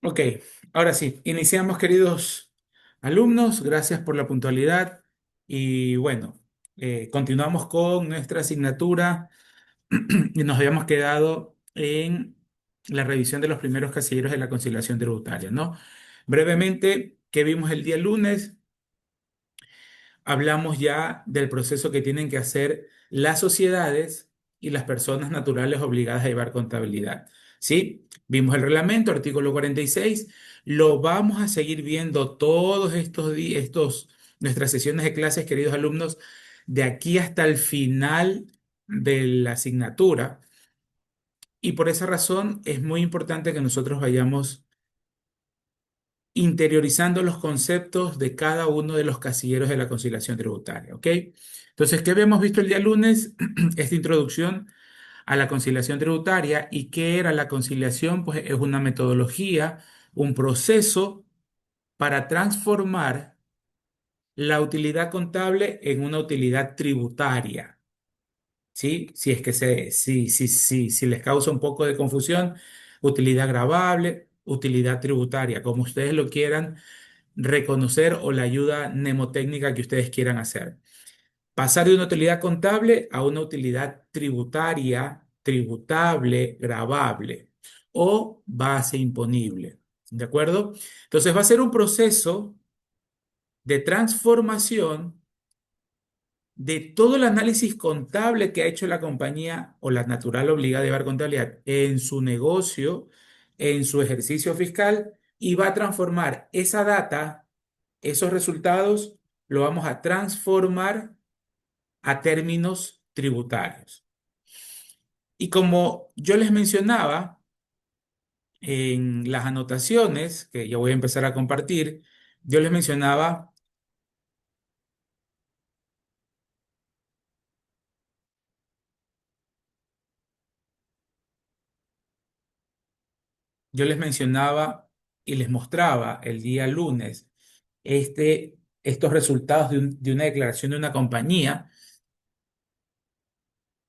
Ok, ahora sí, iniciamos, queridos alumnos. Gracias por la puntualidad. Y bueno, continuamos con nuestra asignatura y nos habíamos quedado en la revisión de los primeros casilleros de la conciliación tributaria, ¿no? Brevemente, ¿qué vimos el día lunes? Hablamos ya del proceso que tienen que hacer las sociedades y las personas naturales obligadas a llevar contabilidad. ¿Sí? Vimos el reglamento, artículo 46. Lo vamos a seguir viendo todos estos días, nuestras sesiones de clases, queridos alumnos, de aquí hasta el final de la asignatura. Y por esa razón es muy importante que nosotros vayamos interiorizando los conceptos de cada uno de los casilleros de la conciliación tributaria, ¿ok? Entonces, ¿qué habíamos visto el día lunes? Esta introducción a la conciliación tributaria. ¿Y qué era la conciliación? Pues es una metodología, un proceso para transformar la utilidad contable en una utilidad tributaria. ¿Sí? Si es que si les causa un poco de confusión, utilidad gravable, utilidad tributaria, como ustedes lo quieran reconocer, o la ayuda mnemotécnica que ustedes quieran hacer. Pasar de una utilidad contable a una utilidad tributaria, tributable, gravable o base imponible. ¿De acuerdo? Entonces va a ser un proceso de transformación de todo el análisis contable que ha hecho la compañía o la natural obligada a llevar contabilidad en su negocio, en su ejercicio fiscal, y va a transformar esa data, esos resultados, lo vamos a transformar a términos tributarios. Y como yo les mencionaba en las anotaciones, que yo voy a empezar a compartir, yo les mencionaba, yo les mencionaba y les mostraba el día lunes estos resultados de una declaración de una compañía.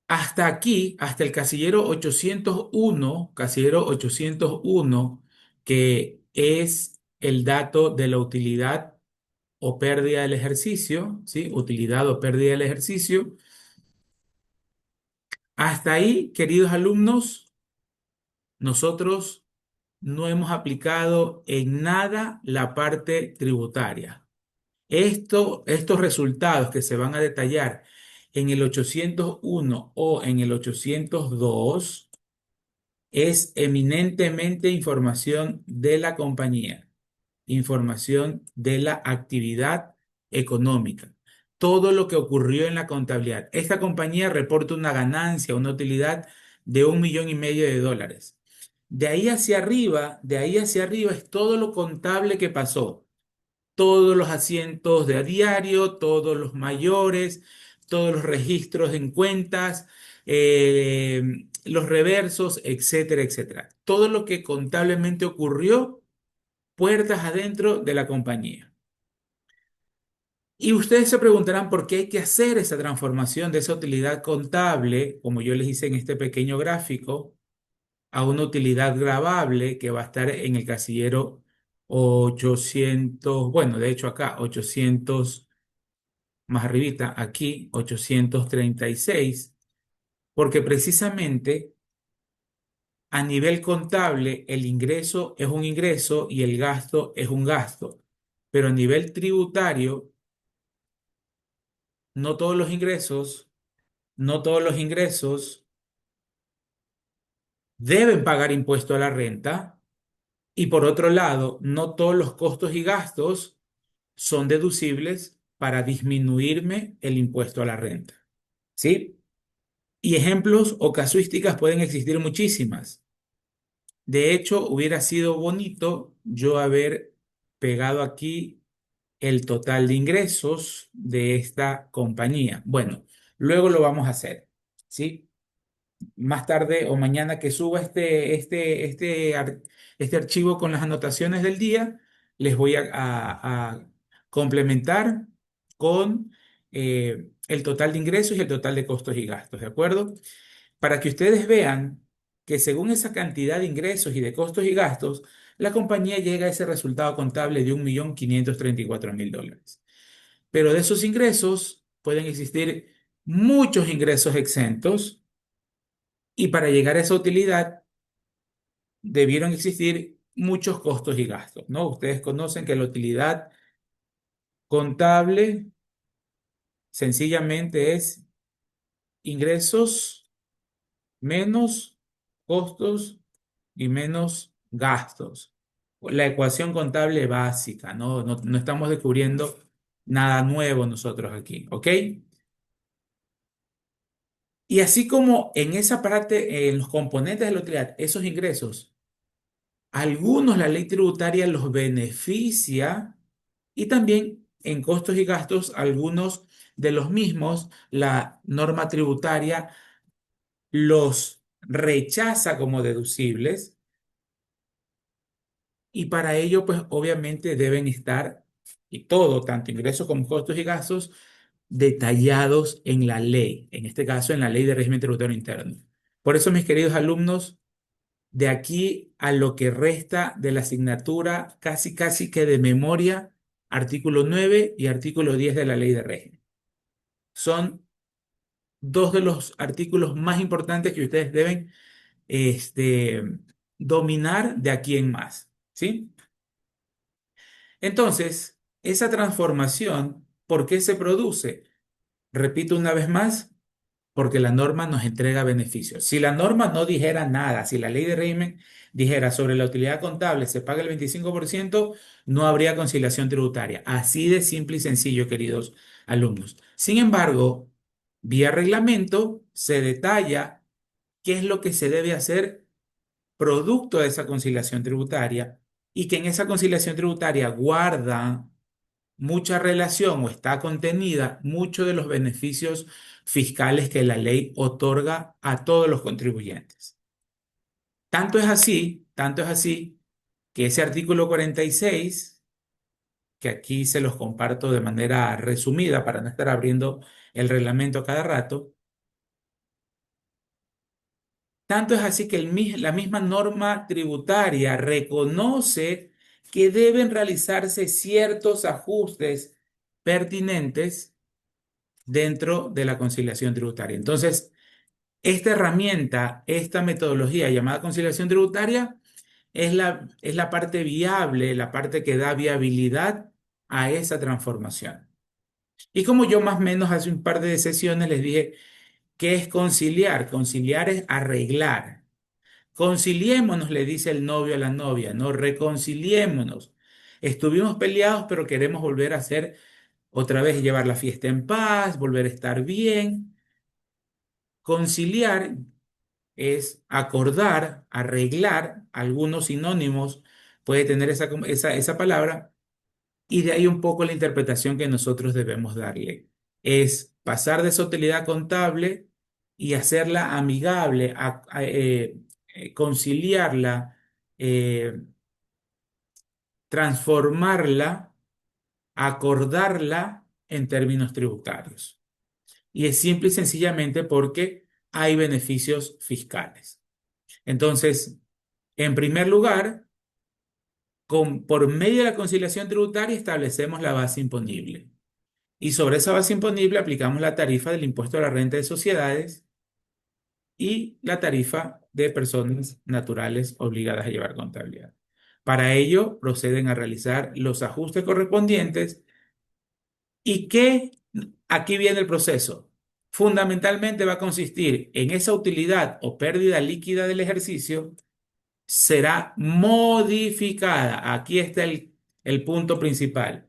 Hasta aquí, hasta el casillero 801, que es el dato de la utilidad o pérdida del ejercicio, ¿sí? Utilidad o pérdida del ejercicio. Hasta ahí, queridos alumnos, nosotros no hemos aplicado en nada la parte tributaria. Estos resultados que se van a detallar en el 801 o en el 802 es eminentemente información de la compañía, información de la actividad económica. Todo lo que ocurrió en la contabilidad. Esta compañía reporta una ganancia, una utilidad de 1,5 millones de dólares. De ahí hacia arriba es todo lo contable que pasó. Todos los asientos de a diario, todos los mayores, todos los registros en cuentas, eh, los reversos, etcétera, etcétera. Todo lo que contablemente ocurrió puertas adentro de la compañía. Y ustedes se preguntarán por qué hay que hacer esa transformación de esa utilidad contable, como yo les hice en este pequeño gráfico, a una utilidad gravable que va a estar en el casillero 800, bueno, de hecho acá 800 más arribita, aquí 836, porque precisamente a nivel contable el ingreso es un ingreso y el gasto es un gasto, pero a nivel tributario no todos los ingresos, no todos los ingresos deben pagar impuesto a la renta, y por otro lado, no todos los costos y gastos son deducibles para disminuirme el impuesto a la renta. ¿Sí? Y ejemplos o casuísticas pueden existir muchísimas. De hecho, hubiera sido bonito yo haber pegado aquí el total de ingresos de esta compañía. Bueno, luego lo vamos a hacer, ¿sí? Más tarde o mañana que suba este archivo con las anotaciones del día, les voy a complementar con el total de ingresos y el total de costos y gastos, ¿de acuerdo? Para que ustedes vean que según esa cantidad de ingresos y de costos y gastos, la compañía llega a ese resultado contable de 1.534.000 dólares. Pero de esos ingresos pueden existir muchos ingresos exentos y para llegar a esa utilidad debieron existir muchos costos y gastos, ¿no? Ustedes conocen que la utilidad contable sencillamente es ingresos menos costos y menos gastos. La ecuación contable básica, ¿no? No estamos descubriendo nada nuevo nosotros aquí, ¿ok? Y así como en esa parte, en los componentes de la utilidad, esos ingresos, algunos la ley tributaria los beneficia y también en costos y gastos, algunos de los mismos, la norma tributaria los rechaza como deducibles y para ello, pues obviamente deben estar, y todo, tanto ingresos como costos y gastos, detallados en la ley, en este caso en la ley de régimen tributario interno. Por eso, mis queridos alumnos, de aquí a lo que resta de la asignatura, casi casi que de memoria, artículo 9 y artículo 10 de la ley de régimen. Son dos de los artículos más importantes que ustedes deben este, dominar de aquí en más, ¿sí? Entonces, esa transformación, ¿por qué se produce? Repito una vez más, porque la norma nos entrega beneficios. Si la norma no dijera nada, si la ley de régimen dijera sobre la utilidad contable se paga el 25%, no habría conciliación tributaria. Así de simple y sencillo, queridos alumnos. Sin embargo, vía reglamento se detalla qué es lo que se debe hacer producto de esa conciliación tributaria y que en esa conciliación tributaria guarda mucha relación o está contenida muchos de los beneficios fiscales que la ley otorga a todos los contribuyentes. Tanto es así que ese artículo 46, que aquí se los comparto de manera resumida para no estar abriendo el reglamento a cada rato, tanto es así que la misma norma tributaria reconoce que deben realizarse ciertos ajustes pertinentes dentro de la conciliación tributaria. Entonces, esta herramienta, esta metodología llamada conciliación tributaria, es la parte viable, la parte que da viabilidad a esa transformación. Y como yo más o menos hace un par de sesiones les dije, ¿qué es conciliar? Conciliar es arreglar. Conciliémonos, le dice el novio a la novia, no reconciliémonos. Estuvimos peleados, pero queremos volver a hacer otra vez, llevar la fiesta en paz, volver a estar bien. Conciliar es acordar, arreglar, algunos sinónimos puede tener esa palabra, y de ahí un poco la interpretación que nosotros debemos darle. Es pasar de esa utilidad contable y hacerla amigable, conciliarla, eh, transformarla, acordarla en términos tributarios. Y es simple y sencillamente porque hay beneficios fiscales. Entonces, en primer lugar, por medio de la conciliación tributaria establecemos la base imponible. Y sobre esa base imponible aplicamos la tarifa del impuesto a la renta de sociedades y la tarifa de personas naturales obligadas a llevar contabilidad. Para ello, proceden a realizar los ajustes correspondientes y que aquí viene el proceso. Fundamentalmente va a consistir en esa utilidad o pérdida líquida del ejercicio será modificada. Aquí está el punto principal.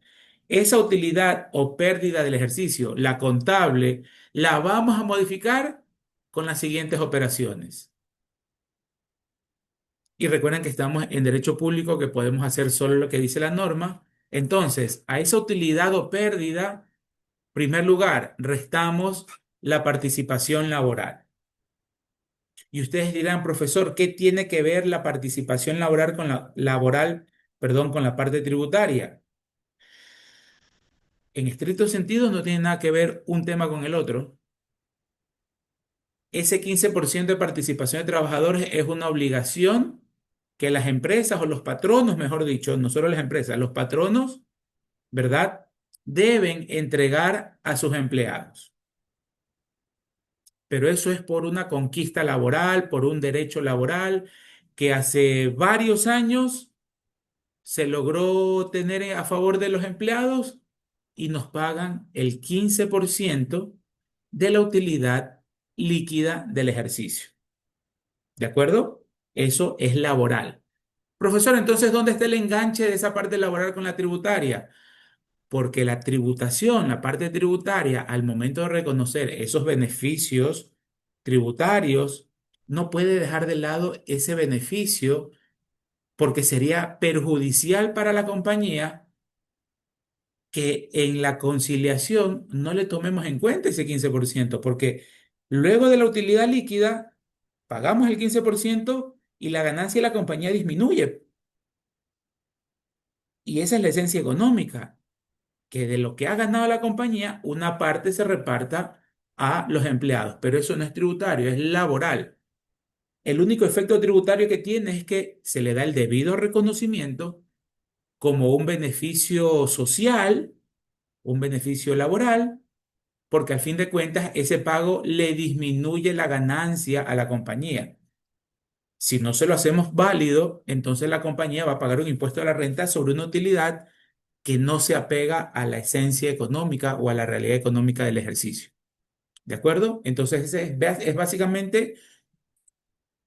Esa utilidad o pérdida del ejercicio, la contable, la vamos a modificar con las siguientes operaciones. Y recuerden que estamos en derecho público, que podemos hacer solo lo que dice la norma. Entonces, a esa utilidad o pérdida, en primer lugar, restamos la participación laboral. Y ustedes dirán, profesor, ¿qué tiene que ver la participación laboral perdón, con la parte tributaria? En estricto sentido, no tiene nada que ver un tema con el otro. ese 15% de participación de trabajadores es una obligación que las empresas o los patronos, mejor dicho, no solo las empresas, los patronos, ¿verdad? Deben entregar a sus empleados. Pero eso es por una conquista laboral, por un derecho laboral que hace varios años se logró tener a favor de los empleados y nos pagan el 15% de la utilidad líquida del ejercicio. ¿De acuerdo? Eso es laboral. Profesor, entonces, ¿dónde está el enganche de esa parte laboral con la tributaria? Porque la tributación, la parte tributaria, al momento de reconocer esos beneficios tributarios, no puede dejar de lado ese beneficio porque sería perjudicial para la compañía que en la conciliación no le tomemos en cuenta ese 15%, porque luego de la utilidad líquida pagamos el 15% y la ganancia de la compañía disminuye. Y esa es la esencia económica, que de lo que ha ganado la compañía, una parte se reparta a los empleados, pero eso no es tributario, es laboral. El único efecto tributario que tiene es que se le da el debido reconocimiento como un beneficio social, un beneficio laboral, porque al fin de cuentas ese pago le disminuye la ganancia a la compañía. Si no se lo hacemos válido, entonces la compañía va a pagar un impuesto a la renta sobre una utilidad que no se apega a la esencia económica o a la realidad económica del ejercicio. ¿De acuerdo? Entonces es básicamente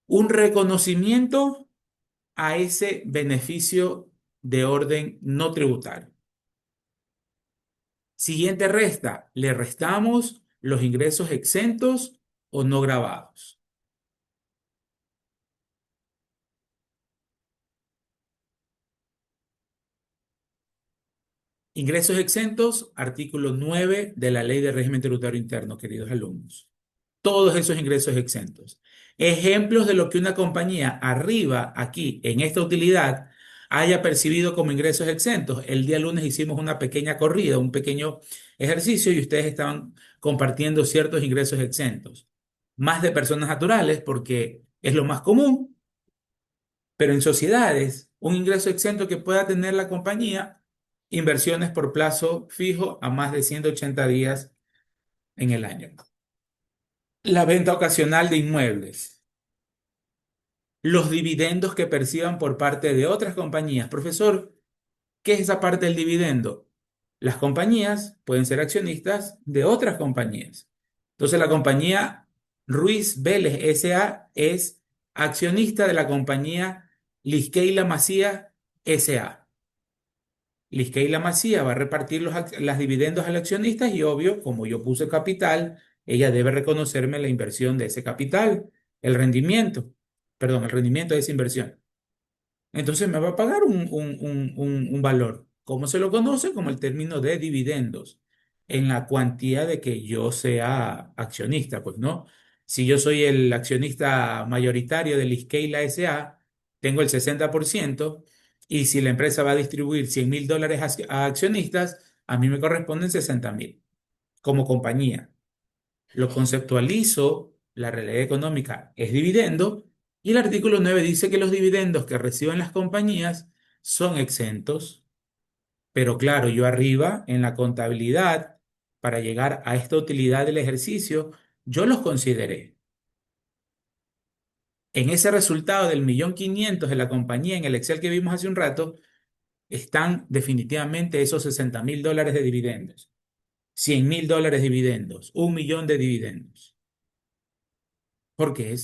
un reconocimiento a ese beneficio de orden no tributario. Siguiente resta, le restamos los ingresos exentos o no gravados. Ingresos exentos, artículo 9 de la Ley de Régimen Tributario Interno, queridos alumnos. Todos esos ingresos exentos. Ejemplos de lo que una compañía arriba, aquí, en esta utilidad, haya percibido como ingresos exentos. El día lunes hicimos una pequeña corrida, un pequeño ejercicio y ustedes estaban compartiendo ciertos ingresos exentos. Más de personas naturales, porque es lo más común, pero en sociedades, un ingreso exento que pueda tener la compañía, inversiones por plazo fijo a más de 180 días en el año. La venta ocasional de inmuebles. Los dividendos que perciban por parte de otras compañías. Profesor, ¿qué es esa parte del dividendo? Las compañías pueden ser accionistas de otras compañías. Entonces, la compañía Ruiz Vélez S.A. es accionista de la compañía Lisqueila Macía S.A. Lisqueila Macía va a repartir los dividendos al accionista y obvio, como yo puse capital, ella debe reconocerme la inversión de ese capital, el rendimiento, perdón, el rendimiento de esa inversión. Entonces me va a pagar un valor. ¿Cómo se lo conoce? Como el término de dividendos, en la cuantía de que yo sea accionista, pues no. Si yo soy el accionista mayoritario de Liskeila S.A., tengo el 60%, y si la empresa va a distribuir $100.000 a accionistas, a mí me corresponden 60.000 como compañía. Lo conceptualizo, la realidad económica es dividendo, y el artículo 9 dice que los dividendos que reciben las compañías son exentos, pero claro, yo arriba en la contabilidad, para llegar a esta utilidad del ejercicio, yo los consideré. En ese resultado del 1.500.000 de la compañía en el Excel que vimos hace un rato, están definitivamente esos $60.000 de dividendos, $100.000 de dividendos, 1 millón de dividendos, porque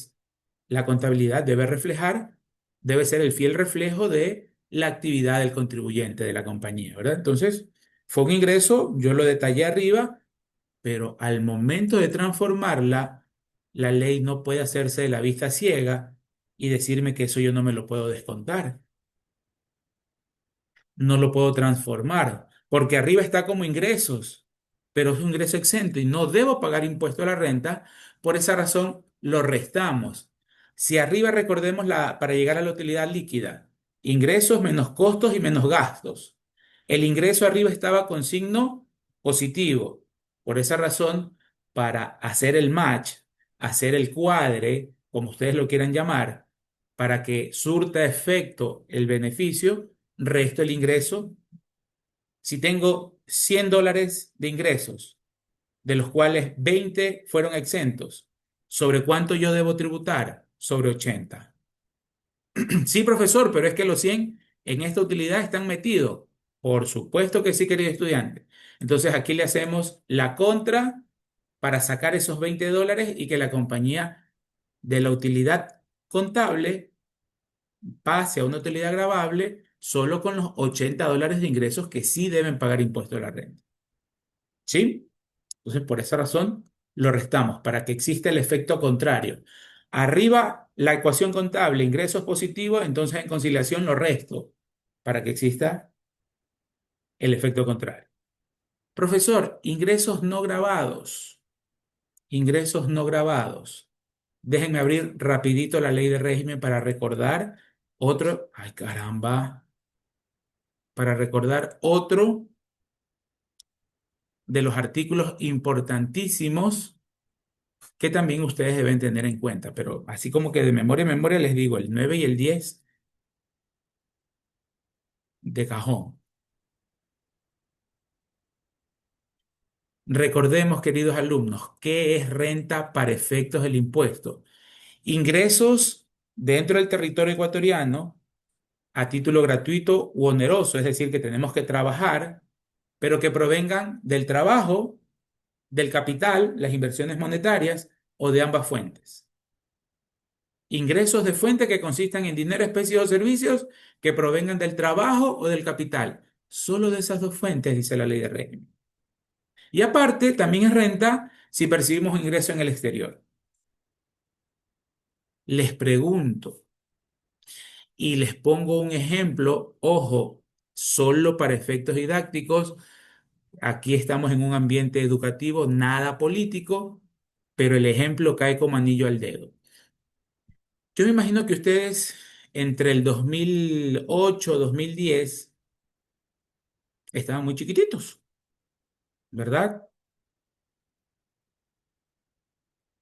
la contabilidad debe ser el fiel reflejo de la actividad del contribuyente de la compañía, ¿verdad? Entonces, fue un ingreso, yo lo detallé arriba, pero al momento de transformarla, la ley no puede hacerse de la vista ciega y decirme que eso yo no me lo puedo descontar, no lo puedo transformar, porque arriba está como ingresos, pero es un ingreso exento y no debo pagar impuesto a la renta, por esa razón lo restamos. Si arriba recordemos para llegar a la utilidad líquida, ingresos menos costos y menos gastos. El ingreso arriba estaba con signo positivo. Por esa razón, para hacer el match, hacer el cuadre, como ustedes lo quieran llamar, para que surta efecto el beneficio, resto el ingreso. Si tengo $100 de ingresos, de los cuales 20 fueron exentos, ¿sobre cuánto yo debo tributar? Sobre 80. Sí, profesor, pero es que los 100 en esta utilidad están metidos. Por supuesto que sí, querido estudiante. Entonces aquí le hacemos la contra para sacar esos $20 y que la compañía de la utilidad contable pase a una utilidad gravable solo con los $80 de ingresos que sí deben pagar impuesto a la renta. ¿Sí? Entonces, por esa razón, lo restamos para que exista el efecto contrario. Arriba, la ecuación contable, ingresos positivos, entonces en conciliación lo resto para que exista el efecto contrario. Profesor, ingresos no grabados. Ingresos no grabados. Déjenme abrir rapidito la ley de régimen para recordar otro, ay caramba, para recordar otro de los artículos importantísimos que también ustedes deben tener en cuenta, pero así como que de memoria en memoria les digo el 9 y el 10 de cajón. Recordemos, queridos alumnos, qué es renta para efectos del impuesto. Ingresos dentro del territorio ecuatoriano a título gratuito u oneroso, es decir, que tenemos que trabajar, pero que provengan del trabajo, del capital, las inversiones monetarias o de ambas fuentes. Ingresos de fuente que consistan en dinero, especies o servicios que provengan del trabajo o del capital. Solo de esas dos fuentes, dice la ley de régimen. Y aparte, también es renta si percibimos ingreso en el exterior. Les pregunto y les pongo un ejemplo, ojo, solo para efectos didácticos. Aquí estamos en un ambiente educativo, nada político, pero el ejemplo cae como anillo al dedo. Yo me imagino que ustedes entre el 2008 2010 estaban muy chiquititos, ¿verdad?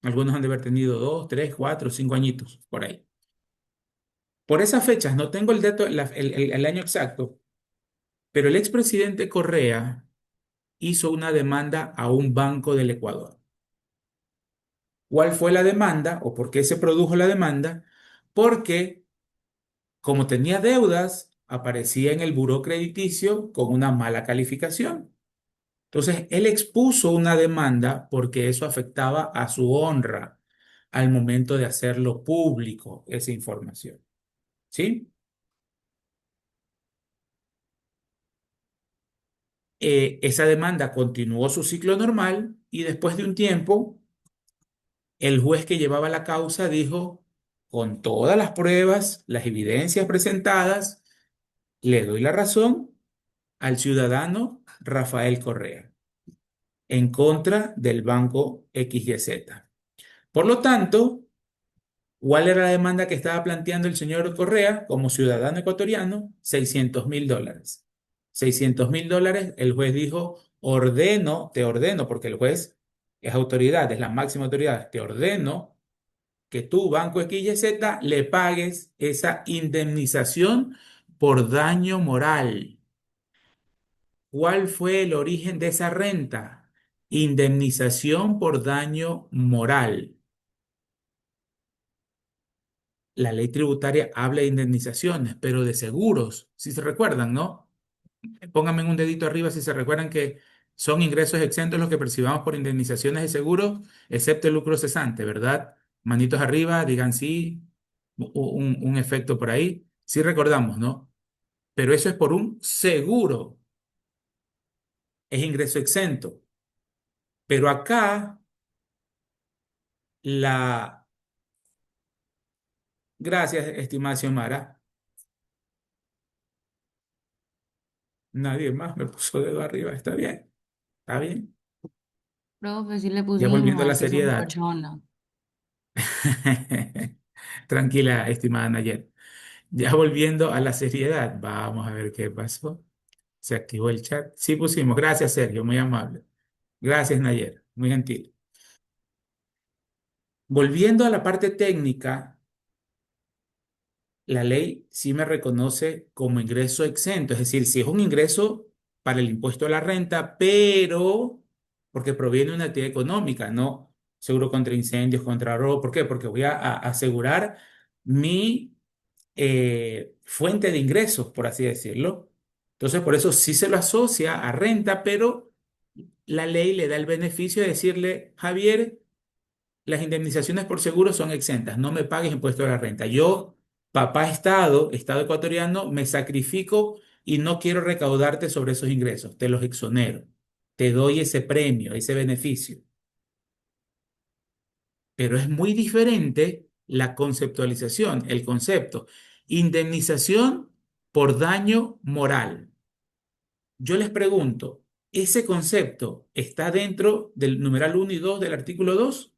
Algunos han de haber tenido 2, 3, 4, 5 añitos por ahí. Por esas fechas, no tengo el dato, el año exacto, pero el expresidente Correa hizo una demanda a un banco del Ecuador. ¿Cuál fue la demanda o por qué se produjo la demanda? Porque como tenía deudas, aparecía en el buró crediticio con una mala calificación. Entonces, él expuso una demanda porque eso afectaba a su honra al momento de hacerlo público, esa información. ¿Sí? Esa demanda continuó su ciclo normal y después de un tiempo, el juez que llevaba la causa dijo, con todas las pruebas, las evidencias presentadas, le doy la razón al ciudadano Rafael Correa en contra del banco XYZ. Por lo tanto, ¿cuál era la demanda que estaba planteando el señor Correa como ciudadano ecuatoriano? $600.000. $600.000, el juez dijo, ordeno, te ordeno, porque el juez es autoridad, es la máxima autoridad, te ordeno que tú, Banco XYZ, le pagues esa indemnización por daño moral. ¿Cuál fue el origen de esa renta? Indemnización por daño moral. La ley tributaria habla de indemnizaciones, pero de seguros, si se recuerdan, ¿no? Pónganme un dedito arriba si se recuerdan que son ingresos exentos los que percibamos por indemnizaciones de seguros, excepto el lucro cesante, ¿verdad? Manitos arriba, digan sí, un efecto por ahí. Sí recordamos, ¿no? Pero eso es por un seguro, es ingreso exento. Pero acá la... Gracias, estimada Xiomara. Nadie más me puso dedo arriba, está bien, está bien. Profe, sí le Ya volviendo a pusimos, la es que somos seriedad. personas. Tranquila, estimada Nayet. Ya volviendo a la seriedad, vamos a ver qué pasó. Se activó el chat. Sí pusimos. Gracias, Sergio, muy amable. Gracias, Nayet, muy gentil. Volviendo a la parte técnica, la ley sí me reconoce como ingreso exento, es decir, si es un ingreso para el impuesto a la renta, pero porque proviene de una actividad económica, no seguro contra incendios, contra robo. ¿Por qué? Porque voy a asegurar mi fuente de ingresos, por así decirlo. Entonces, por eso sí se lo asocia a renta, pero la ley le da el beneficio de decirle, Javier, las indemnizaciones por seguro son exentas, no me pagues impuesto a la renta. Yo, papá Estado, Estado ecuatoriano, me sacrifico y no quiero recaudarte sobre esos ingresos, te los exonero, te doy ese premio, ese beneficio. Pero es muy diferente la conceptualización, el concepto. Indemnización por daño moral. Yo les pregunto, ¿ese concepto está dentro del numeral 1 y 2 del artículo 2?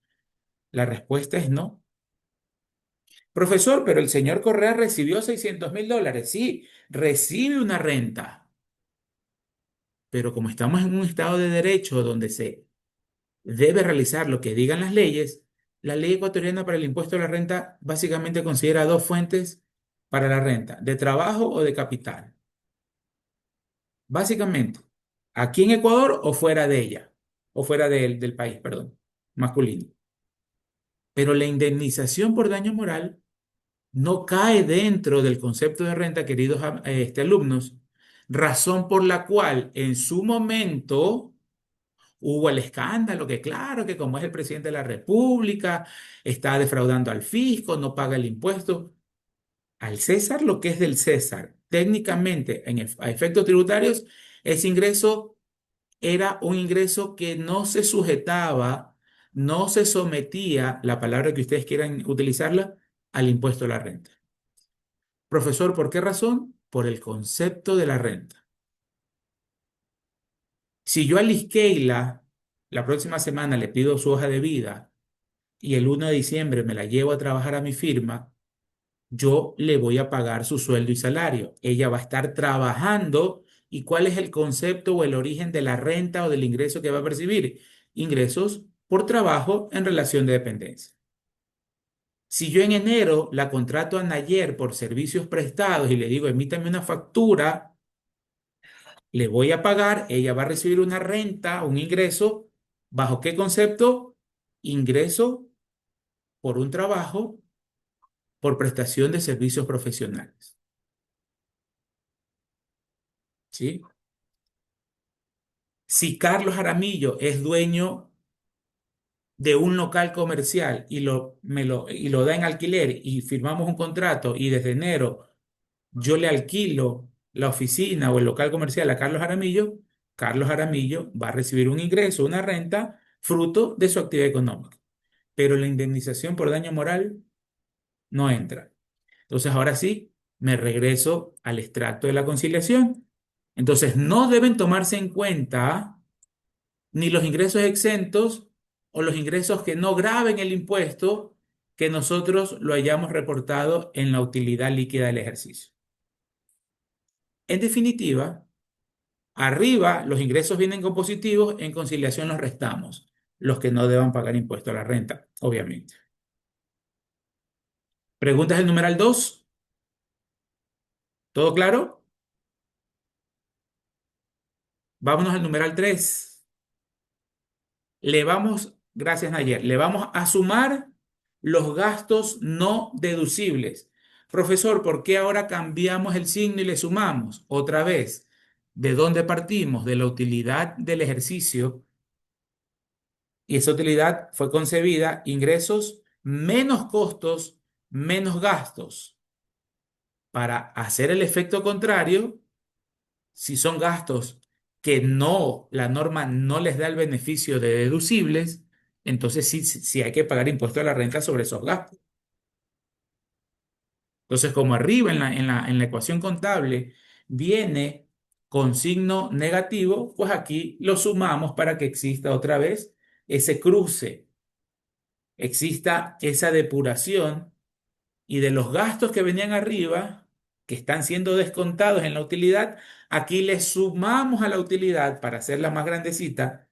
La respuesta es no. Profesor, pero el señor Correa recibió $600.000. Sí, recibe una renta, pero como estamos en un estado de derecho donde se debe realizar lo que digan las leyes, la ley ecuatoriana para el impuesto a la renta básicamente considera dos fuentes para la renta, de trabajo o de capital. Básicamente, aquí en Ecuador o fuera de ella, o fuera del país, perdón, masculino. Pero la indemnización por daño moral no cae dentro del concepto de renta, queridos alumnos, razón por la cual en su momento hubo el escándalo, que claro, que como es el presidente de la República, está defraudando al fisco, no paga el impuesto. Al César lo que es del César, técnicamente, a efectos tributarios, ese ingreso era un ingreso que no se sujetaba, no se sometía, la palabra que ustedes quieran utilizarla, al impuesto a la renta. Profesor, ¿por qué razón? Por el concepto de la renta. Si yo a Liskeila la próxima semana le pido su hoja de vida y el 1 de diciembre me la llevo a trabajar a mi firma, yo le voy a pagar su sueldo y salario. Ella va a estar trabajando. ¿Y cuál es el concepto o el origen de la renta o del ingreso que va a percibir? Ingresos por trabajo en relación de dependencia. Si yo en enero la contrato a Nayer por servicios prestados y le digo, emítame una factura, le voy a pagar, ella va a recibir una renta, un ingreso. ¿Bajo qué concepto? Ingreso por un trabajo por prestación de servicios profesionales. ¿Sí? Si Carlos Jaramillo es dueño de un local comercial y lo da en alquiler y firmamos un contrato y desde enero yo le alquilo la oficina o el local comercial a Carlos Jaramillo va a recibir un ingreso, una renta, fruto de su actividad económica. Pero la indemnización por daño moral no entra. Entonces, ahora sí, me regreso al extracto de la conciliación. Entonces, no deben tomarse en cuenta ni los ingresos exentos o los ingresos que no graben el impuesto que nosotros lo hayamos reportado en la utilidad líquida del ejercicio. En definitiva, arriba los ingresos vienen con positivos, en conciliación los restamos, los que no deban pagar impuesto a la renta, obviamente. ¿Preguntas del numeral 2? ¿Todo claro? Vámonos al numeral 3. Gracias Nayer, le vamos a sumar los gastos no deducibles. Profesor, ¿por qué ahora cambiamos el signo y le sumamos? Otra vez, ¿de dónde partimos? De la utilidad del ejercicio, y esa utilidad fue concebida ingresos menos costos, menos gastos. Para hacer el efecto contrario, si son gastos que no, la norma no les da el beneficio de deducibles, entonces sí hay que pagar impuesto a la renta sobre esos gastos. Entonces, como arriba en la ecuación contable viene con signo negativo, pues aquí lo sumamos para que exista otra vez ese cruce, exista esa depuración y de los gastos que venían arriba, que están siendo descontados en la utilidad, aquí le sumamos a la utilidad para hacerla más grandecita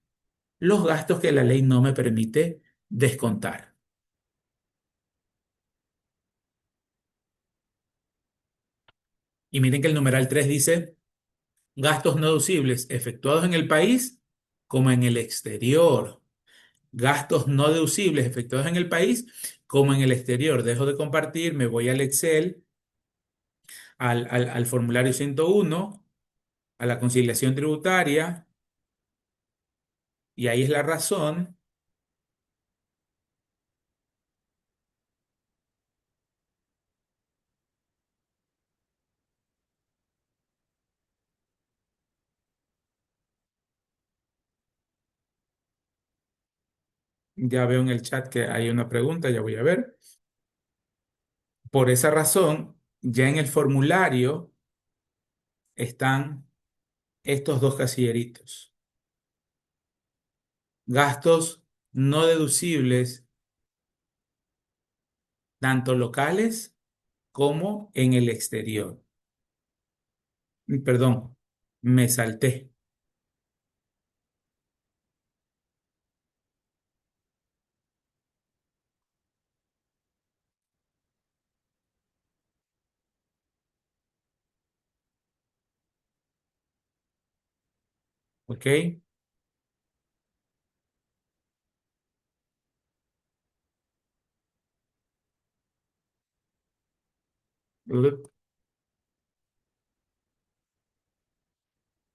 los gastos que la ley no me permite descontar. Y miren que el numeral 3 dice gastos no deducibles efectuados en el país como en el exterior. Gastos no deducibles efectuados en el país como en el exterior. Dejo de compartir, me voy al Excel, al formulario 101, a la conciliación tributaria, y ahí es la razón. Ya veo en el chat que hay una pregunta, ya voy a ver. Por esa razón, ya en el formulario están estos dos casilleritos. Gastos no deducibles, tanto locales como en el exterior. Perdón, me salté. ¿Ok?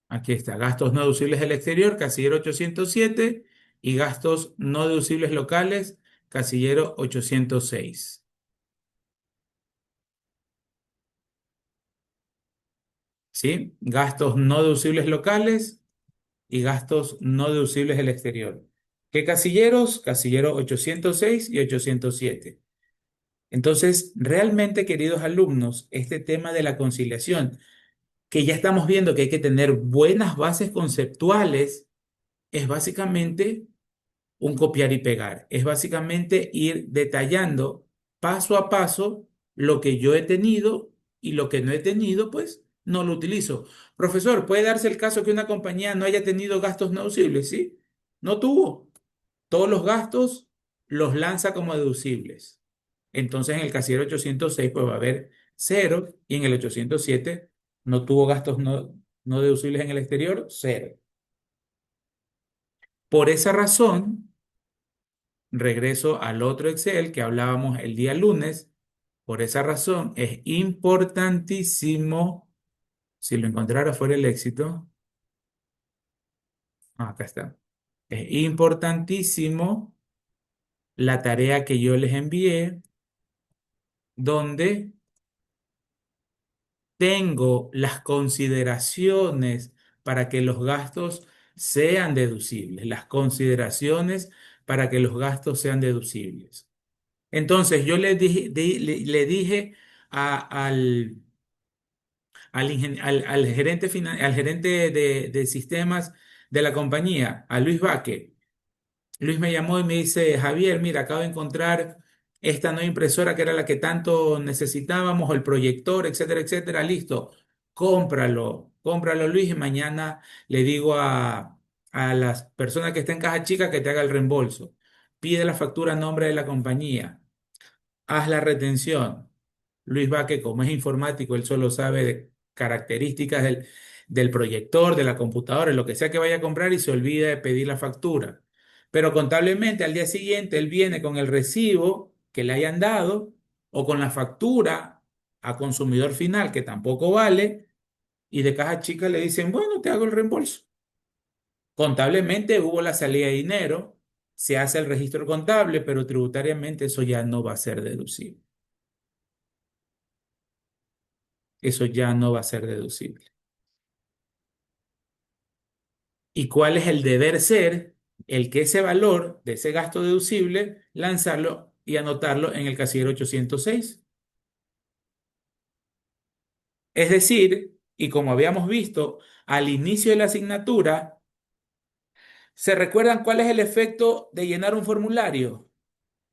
Aquí está, gastos no deducibles del exterior, casillero 807, y gastos no deducibles locales, casillero 806. ¿Sí? Gastos no deducibles locales y gastos no deducibles del exterior. ¿Qué casilleros? Casillero 806 y 807. Entonces, realmente, queridos alumnos, este tema de la conciliación, que ya estamos viendo que hay que tener buenas bases conceptuales, es básicamente un copiar y pegar. Es básicamente ir detallando paso a paso lo que yo he tenido y lo que no he tenido, pues no lo utilizo. Profesor, ¿puede darse el caso que una compañía no haya tenido gastos no deducibles? Sí, no tuvo. Todos los gastos los lanza como deducibles. Entonces en el casillero 806 pues va a haber cero y en el 807 no tuvo gastos no deducibles en el exterior, cero. Por esa razón, regreso al otro Excel que hablábamos el día lunes. Por esa razón es importantísimo, si lo encontrara fuera el éxito, acá está, es importantísimo la tarea que yo les envié, donde tengo las consideraciones para que los gastos sean deducibles, las consideraciones para que los gastos sean deducibles. Entonces yo le dije al al gerente, al gerente de sistemas de la compañía, a Luis Baque. Luis me llamó y me dice, Javier, mira, acabo de encontrar esta nueva impresora que era la que tanto necesitábamos, o el proyector, etcétera, etcétera, listo, cómpralo, cómpralo Luis y mañana le digo a las personas que estén en caja chica que te haga el reembolso. Pide la factura a nombre de la compañía, haz la retención. Luis Baque, como es informático, él solo sabe de características del proyector, de la computadora, lo que sea que vaya a comprar y se olvida de pedir la factura. Pero contablemente al día siguiente él viene con el recibo que le hayan dado o con la factura a consumidor final que tampoco vale y de caja chica le dicen, bueno, te hago el reembolso. Contablemente hubo la salida de dinero, se hace el registro contable, pero tributariamente eso ya no va a ser deducible. Eso ya no va a ser deducible. ¿Y cuál es el deber ser? El que ese valor de ese gasto deducible, lanzarlo y anotarlo en el casillero 806. Es decir, y como habíamos visto al inicio de la asignatura, ¿se recuerdan cuál es el efecto de llenar un formulario?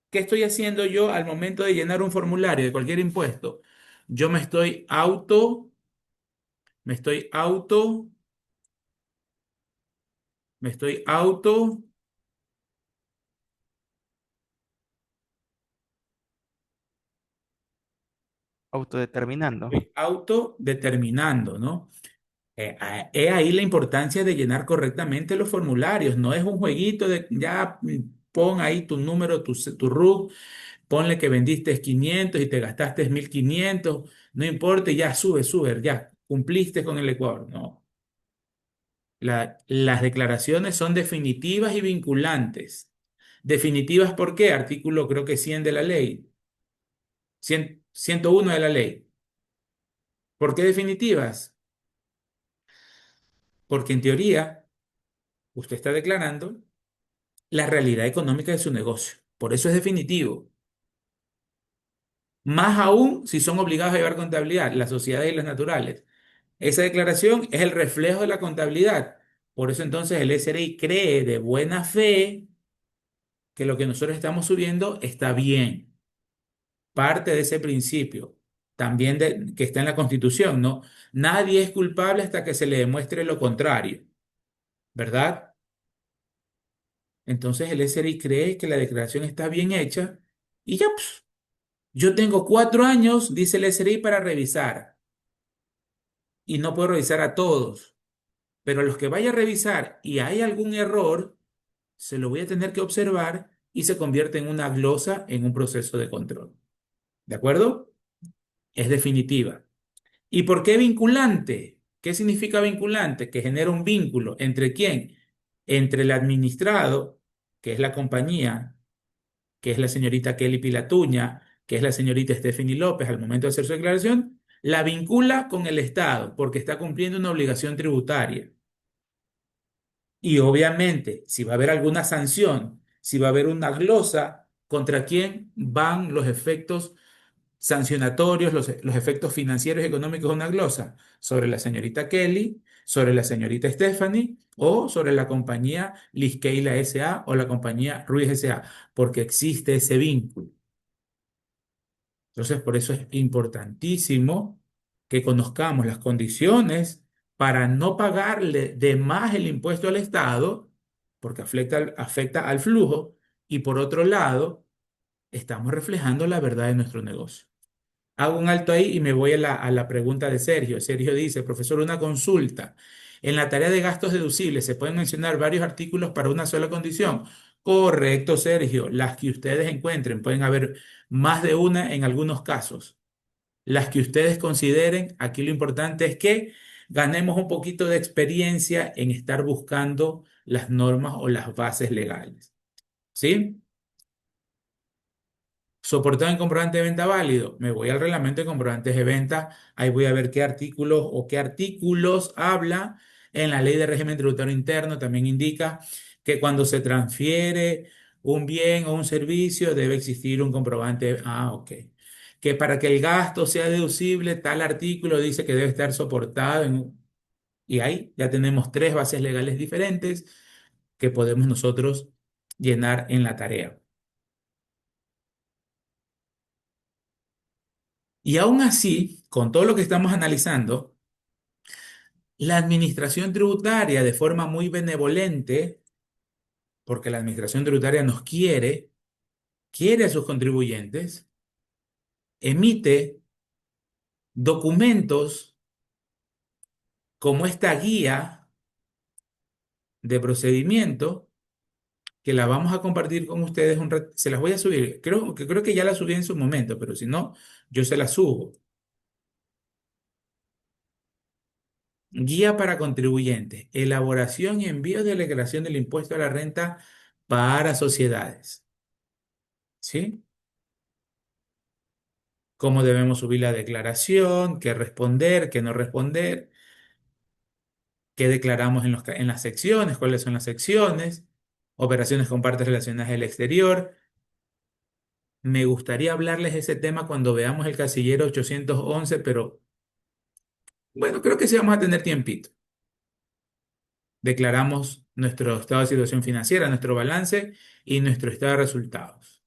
¿Qué estoy haciendo yo al momento de llenar un formulario de cualquier impuesto? Yo me estoy auto, me estoy auto Autodeterminando. Estoy autodeterminando, ¿no? He ahí la importancia de llenar correctamente los formularios. No es un jueguito de ya pon ahí tu número, tu RUC, ponle que vendiste 500 y te gastaste 1500, no importa, y ya sube, ya cumpliste con el Ecuador. No. Las declaraciones son definitivas y vinculantes. Definitivas, ¿por qué? Artículo creo que 100 de la ley, 101 de la ley. ¿Por qué definitivas? Porque en teoría usted está declarando la realidad económica de su negocio. Por eso es definitivo. Más aún si son obligados a llevar contabilidad, las sociedades y las naturales. Esa declaración es el reflejo de la contabilidad. Por eso entonces el SRI cree de buena fe que lo que nosotros estamos subiendo está bien. Parte de ese principio, también que está en la Constitución, ¿no? Nadie es culpable hasta que se le demuestre lo contrario, ¿verdad? Entonces el SRI cree que la declaración está bien hecha y ya, pues, yo tengo 4 años, dice el SRI, para revisar y no puedo revisar a todos, pero a los que vaya a revisar y hay algún error, se lo voy a tener que observar y se convierte en una glosa en un proceso de control. ¿De acuerdo? Es definitiva. ¿Y por qué vinculante? ¿Qué significa vinculante? Que genera un vínculo. ¿Entre quién? Entre el administrado, que es la compañía, que es la señorita Kelly Pilatuña, que es la señorita Stephanie López al momento de hacer su declaración, la vincula con el Estado porque está cumpliendo una obligación tributaria. Y obviamente, si va a haber alguna sanción, si va a haber una glosa, ¿contra quién van los efectos sancionatorios, los efectos financieros y económicos de una glosa? Sobre la señorita Kelly, sobre la señorita Stephanie o sobre la compañía Liskeila S.A. o la compañía Ruiz S.A., porque existe ese vínculo. Entonces, por eso es importantísimo que conozcamos las condiciones para no pagarle de más el impuesto al Estado, porque afecta al flujo, y por otro lado, estamos reflejando la verdad de nuestro negocio. Hago un alto ahí y me voy a la pregunta de Sergio. Sergio dice, profesor, una consulta. En la tarea de gastos deducibles se pueden mencionar varios artículos para una sola condición. Correcto, Sergio. Las que ustedes encuentren, pueden haber más de una en algunos casos. Las que ustedes consideren, aquí lo importante es que ganemos un poquito de experiencia en estar buscando las normas o las bases legales. ¿Sí? Soportado en comprobante de venta válido. Me voy al reglamento de comprobantes de venta. Ahí voy a ver qué artículos o qué artículos habla. En la ley de régimen tributario interno también indica que cuando se transfiere un bien o un servicio debe existir un comprobante. Ah, ok. Que para que el gasto sea deducible, tal artículo dice que debe estar soportado y ahí ya tenemos tres bases legales diferentes que podemos nosotros llenar en la tarea. Y aún así, con todo lo que estamos analizando, la administración tributaria de forma muy benevolente, porque la administración tributaria nos quiere a sus contribuyentes, emite documentos como esta guía de procedimiento que la vamos a compartir con ustedes se las voy a subir. Creo que ya la subí en su momento, pero si no, yo se las subo. Guía para contribuyentes, elaboración y envío de declaración del impuesto a la renta para sociedades. ¿Sí? Cómo debemos subir la declaración, qué responder, qué no responder, qué declaramos en las secciones, cuáles son las secciones, operaciones con partes relacionadas al exterior. Me gustaría hablarles de ese tema cuando veamos el casillero 811, pero bueno, creo que sí vamos a tener tiempito. Declaramos nuestro estado de situación financiera, nuestro balance y nuestro estado de resultados.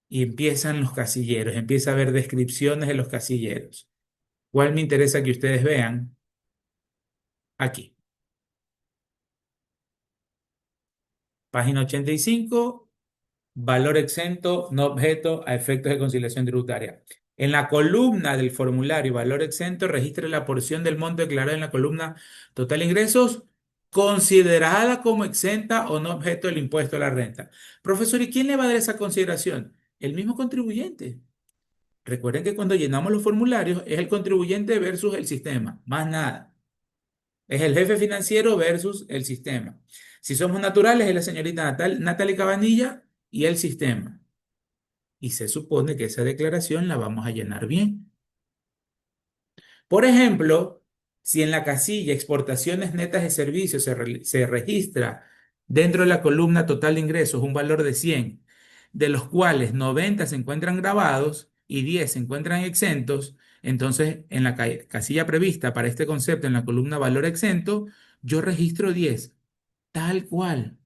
Y empiezan los casilleros, empieza a haber descripciones de los casilleros. ¿Cuál me interesa que ustedes vean? Aquí. Página 85, valor exento, no objeto a efectos de conciliación tributaria. En la columna del formulario valor exento, registre la porción del monto declarado en la columna total ingresos considerada como exenta o no objeto del impuesto a la renta. Profesor, ¿y quién le va a dar esa consideración? El mismo contribuyente. Recuerden que cuando llenamos los formularios es el contribuyente versus el sistema, más nada. Es el jefe financiero versus el sistema. Si somos naturales, es la señorita Natalie Cabanilla y el sistema. Y se supone que esa declaración la vamos a llenar bien. Por ejemplo, si en la casilla exportaciones netas de servicios se registra dentro de la columna total de ingresos un valor de 100, de los cuales 90 se encuentran grabados y 10 se encuentran exentos, entonces en la casilla prevista para este concepto en la columna valor exento, yo registro 10, tal cual.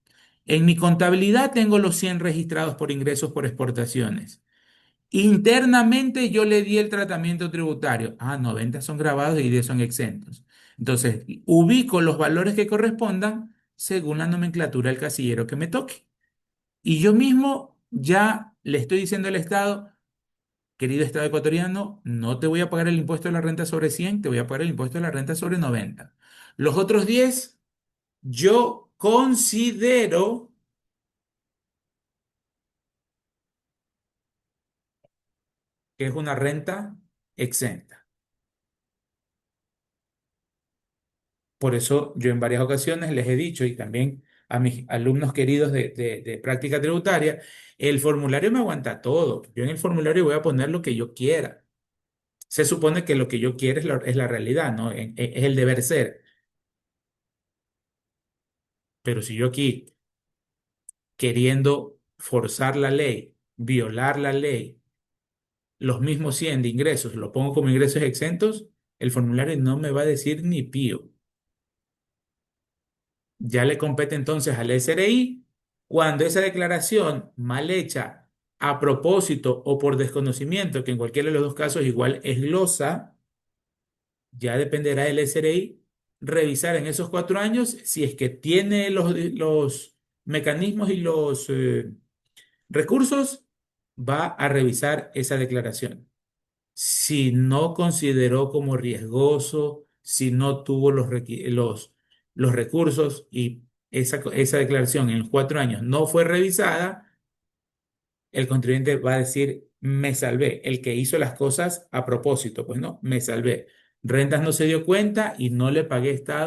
En mi contabilidad tengo los 100 registrados por ingresos por exportaciones. Internamente yo le di el tratamiento tributario. 90 son grabados y 10 son exentos. Entonces, ubico los valores que correspondan según la nomenclatura del casillero que me toque. Y yo mismo ya le estoy diciendo al Estado, querido Estado ecuatoriano, no te voy a pagar el impuesto de la renta sobre 100, te voy a pagar el impuesto de la renta sobre 90. Los otros 10, yo considero que es una renta exenta. Por eso yo en varias ocasiones les he dicho, y también a mis alumnos queridos de práctica tributaria, el formulario me aguanta todo. Yo en el formulario voy a poner lo que yo quiera. Se supone que lo que yo quiero es la realidad, ¿no? Es el deber ser. Pero si yo aquí, queriendo forzar la ley, violar la ley, los mismos 100 de ingresos, lo pongo como ingresos exentos, el formulario no me va a decir ni pío. Ya le compete entonces al SRI cuando esa declaración mal hecha a propósito o por desconocimiento, que en cualquiera de los dos casos igual es glosa, ya dependerá del SRI revisar en esos 4 años si es que tiene los mecanismos y los recursos, va a revisar esa declaración. Si no consideró como riesgoso, si no tuvo los recursos y esa declaración en los 4 años no fue revisada, el contribuyente va a decir, me salvé. El que hizo las cosas a propósito, pues no, me salvé. Rentas no se dio cuenta y no le pagué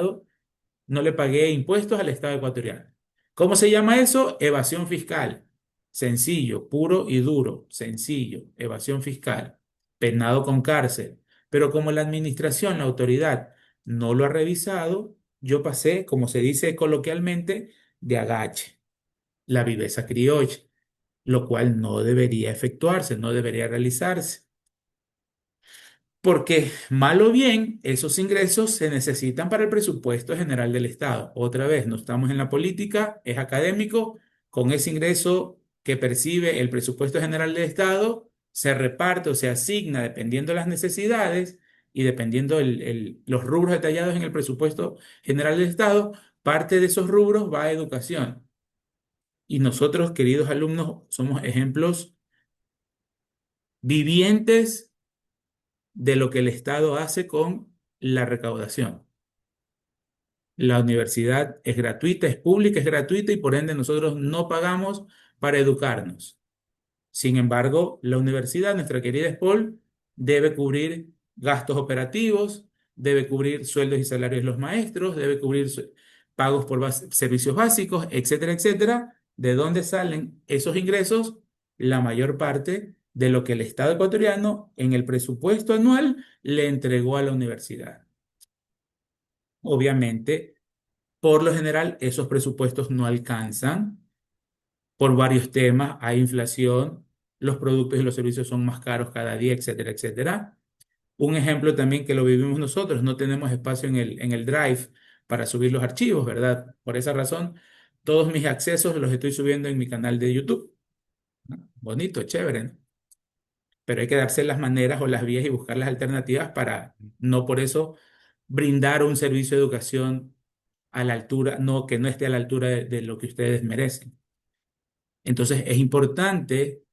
impuestos al Estado ecuatoriano. ¿Cómo se llama eso? Evasión fiscal. Sencillo, puro y duro. Sencillo, evasión fiscal. Penado con cárcel. Pero como la administración, la autoridad, no lo ha revisado, yo pasé, como se dice coloquialmente, de agache, la viveza criolla, lo cual no debería efectuarse, no debería realizarse. Porque, mal o bien, esos ingresos se necesitan para el presupuesto general del Estado. Otra vez, no estamos en la política, es académico. Con ese ingreso que percibe el presupuesto general del Estado, se reparte o se asigna dependiendo de las necesidades y dependiendo los rubros detallados en el presupuesto general del Estado, parte de esos rubros va a educación. Y nosotros, queridos alumnos, somos ejemplos vivientes de lo que el Estado hace con la recaudación. La universidad es gratuita, es pública, es gratuita y por ende nosotros no pagamos para educarnos. Sin embargo, la universidad, nuestra querida SPOL, debe cubrir gastos operativos, debe cubrir sueldos y salarios de los maestros, debe cubrir pagos por servicios básicos, etcétera, etcétera. ¿De dónde salen esos ingresos? La mayor parte de lo que el Estado ecuatoriano en el presupuesto anual le entregó a la universidad. Obviamente, por lo general, esos presupuestos no alcanzan por varios temas. Hay inflación, los productos y los servicios son más caros cada día, etcétera, etcétera. Un ejemplo también que lo vivimos nosotros, no tenemos espacio en el Drive para subir los archivos, ¿verdad? Por esa razón, todos mis accesos los estoy subiendo en mi canal de YouTube. ¿No? Bonito, chévere, ¿no? Pero hay que darse las maneras o las vías y buscar las alternativas para no por eso brindar un servicio de educación a la altura, no, que no esté a la altura de lo que ustedes merecen. Entonces, es importante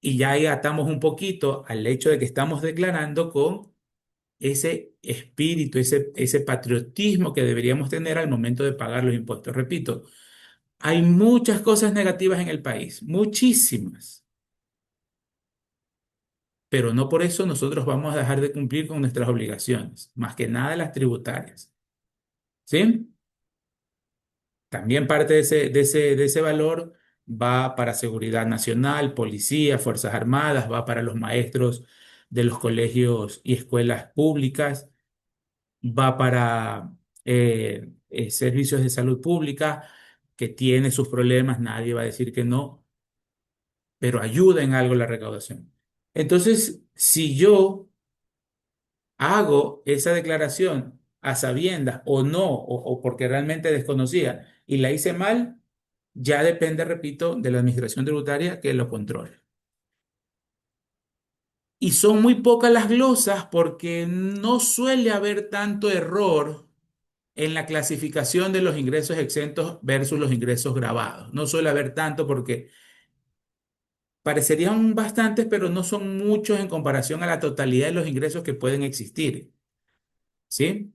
Y ya ahí atamos un poquito al hecho de que estamos declarando con ese espíritu, ese patriotismo que deberíamos tener al momento de pagar los impuestos. Repito, hay muchas cosas negativas en el país, muchísimas, pero no por eso nosotros vamos a dejar de cumplir con nuestras obligaciones, más que nada las tributarias. ¿Sí? También parte de ese valor va para seguridad nacional, policía, Fuerzas Armadas, va para los maestros de los colegios y escuelas públicas, va para servicios de salud pública, que tiene sus problemas, nadie va a decir que no, pero ayuda en algo la recaudación. Entonces, si yo hago esa declaración a sabiendas o no, o porque realmente desconocía y la hice mal, ya depende, repito, de la administración tributaria que lo controle. Y son muy pocas las glosas porque no suele haber tanto error en la clasificación de los ingresos exentos versus los ingresos grabados. No suele haber tanto porque parecerían bastantes, pero no son muchos en comparación a la totalidad de los ingresos que pueden existir. ¿Sí?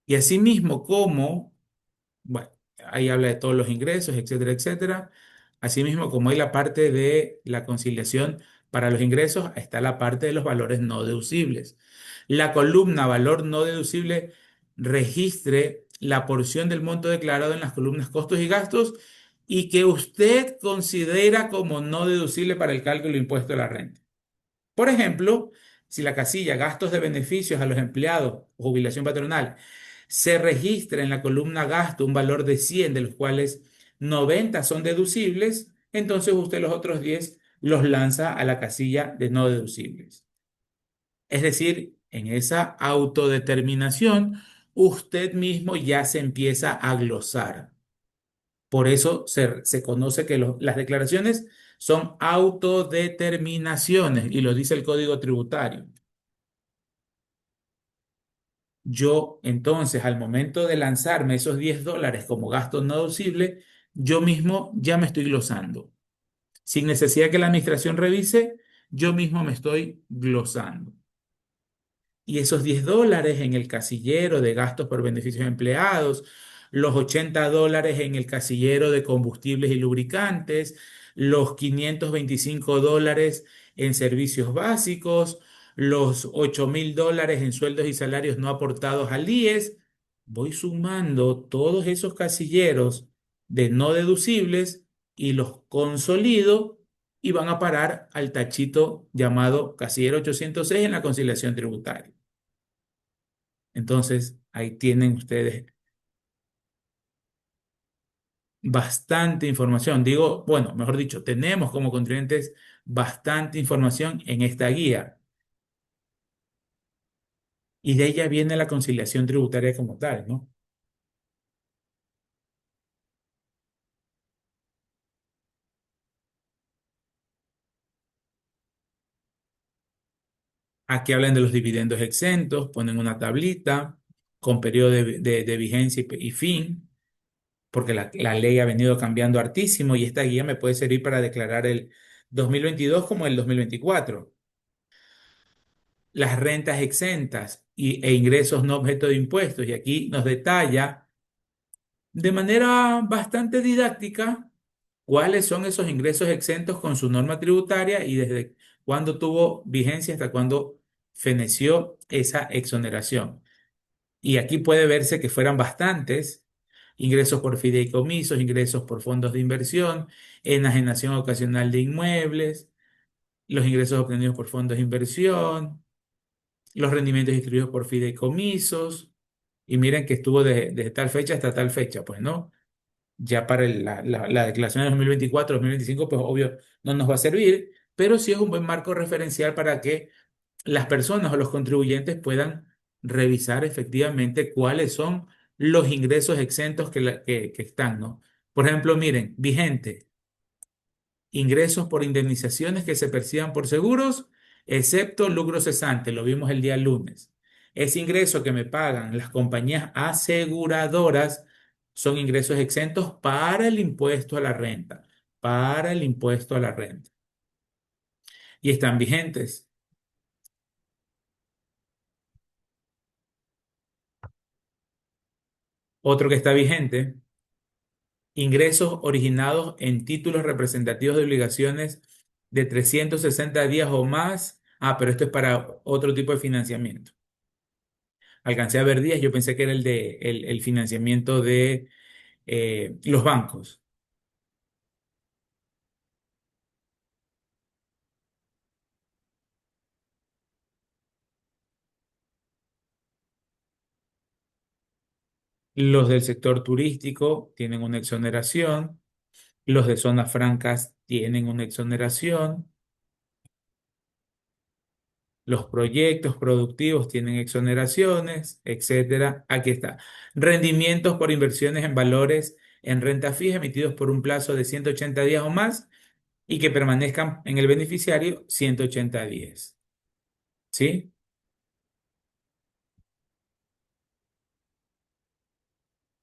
Y asimismo, como bueno, ahí habla de todos los ingresos, etcétera, etcétera. Asimismo, como hay la parte de la conciliación para los ingresos, está la parte de los valores no deducibles. La columna valor no deducible registre la porción del monto declarado en las columnas costos y gastos y que usted considera como no deducible para el cálculo de impuesto a la renta. Por ejemplo, si la casilla gastos de beneficios a los empleados o jubilación patronal se registra en la columna gasto un valor de 100, de los cuales 90 son deducibles, entonces usted los otros 10 los lanza a la casilla de no deducibles. Es decir, en esa autodeterminación, usted mismo ya se empieza a glosar. Por eso se conoce que las declaraciones son autodeterminaciones y lo dice el Código Tributario. Yo entonces, al momento de lanzarme esos $10 como gasto no deducible, yo mismo ya me estoy glosando. Sin necesidad que la administración revise, yo mismo me estoy glosando. Y esos $10 en el casillero de gastos por beneficios de empleados, los $80 en el casillero de combustibles y lubricantes, los $525 en servicios básicos, los $8.000 en sueldos y salarios no aportados al IES, voy sumando todos esos casilleros de no deducibles y los consolido y van a parar al tachito llamado casillero 806 en la conciliación tributaria. Entonces, ahí tienen ustedes bastante información. Digo, bueno, mejor dicho, tenemos como contribuyentes bastante información en esta guía y de ella viene la conciliación tributaria como tal, ¿no? Aquí hablan de los dividendos exentos, ponen una tablita con periodo de vigencia y fin, porque la ley ha venido cambiando hartísimo y esta guía me puede servir para declarar el 2022 como el 2024. Las rentas exentas e ingresos no objeto de impuestos. Y aquí nos detalla de manera bastante didáctica cuáles son esos ingresos exentos con su norma tributaria y desde cuándo tuvo vigencia hasta cuándo feneció esa exoneración. Y aquí puede verse que fueran bastantes ingresos por fideicomisos, ingresos por fondos de inversión, enajenación ocasional de inmuebles, los ingresos obtenidos por fondos de inversión, los rendimientos distribuidos por fideicomisos, y miren que estuvo de tal fecha hasta tal fecha, pues no, ya para la declaración de 2024, 2025, pues obvio no nos va a servir, pero sí es un buen marco referencial para que las personas o los contribuyentes puedan revisar efectivamente cuáles son los ingresos exentos que están, ¿no? Por ejemplo, miren, vigente. Ingresos por indemnizaciones que se perciban por seguros, excepto lucro cesante, lo vimos el día lunes. Ese ingreso que me pagan las compañías aseguradoras son ingresos exentos para el impuesto a la renta. para el impuesto a la renta. Y están vigentes. Otro que está vigente, ingresos originados en títulos representativos de obligaciones de 360 días o más. Ah, pero esto es para otro tipo de financiamiento. Alcancé a ver días, yo pensé que era el financiamiento de los bancos. Los del sector turístico tienen una exoneración, los de zonas francas tienen una exoneración, los proyectos productivos tienen exoneraciones, etcétera. Aquí está. Rendimientos por inversiones en valores en renta fija emitidos por un plazo de 180 días o más y que permanezcan en el beneficiario 180 días. ¿Sí?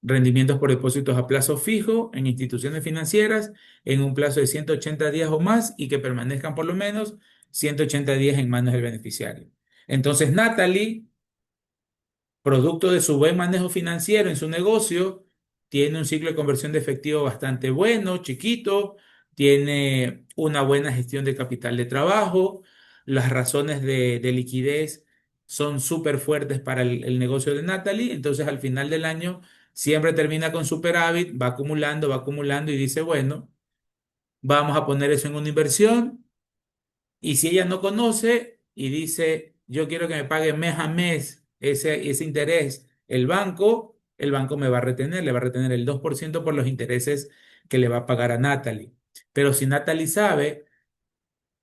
Rendimientos por depósitos a plazo fijo en instituciones financieras en un plazo de 180 días o más y que permanezcan por lo menos 180 días en manos del beneficiario. Entonces, Natalie, producto de su buen manejo financiero en su negocio, tiene un ciclo de conversión de efectivo bastante bueno, chiquito, tiene una buena gestión de capital de trabajo, las razones de liquidez son súper fuertes para el negocio de Natalie, entonces al final del año siempre termina con superávit, va acumulando y dice, bueno, vamos a poner eso en una inversión y si ella no conoce y dice, yo quiero que me pague mes a mes ese interés, el banco me va a retener, le va a retener el 2% por los intereses que le va a pagar a Natalie. Pero si Natalie sabe,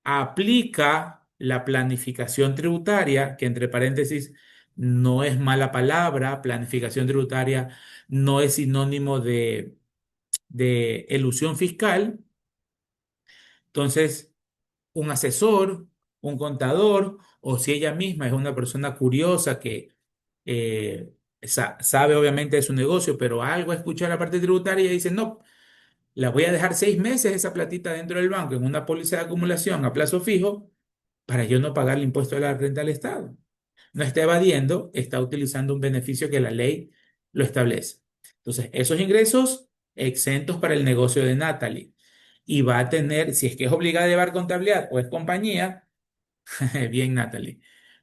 aplica la planificación tributaria, que entre paréntesis no es mala palabra, planificación tributaria no es sinónimo de elusión fiscal, entonces un asesor, un contador, o si ella misma es una persona curiosa que sabe obviamente de su negocio, pero algo escucha la parte tributaria y dice, no, la voy a dejar 6 meses esa platita dentro del banco en una póliza de acumulación a plazo fijo para yo no pagar el impuesto de la renta al Estado. No está evadiendo, está utilizando un beneficio que la ley lo establece. Entonces, esos ingresos exentos para el negocio de Natalie. Y va a tener, si es que es obligada a llevar contabilidad o es compañía, bien, Natalie,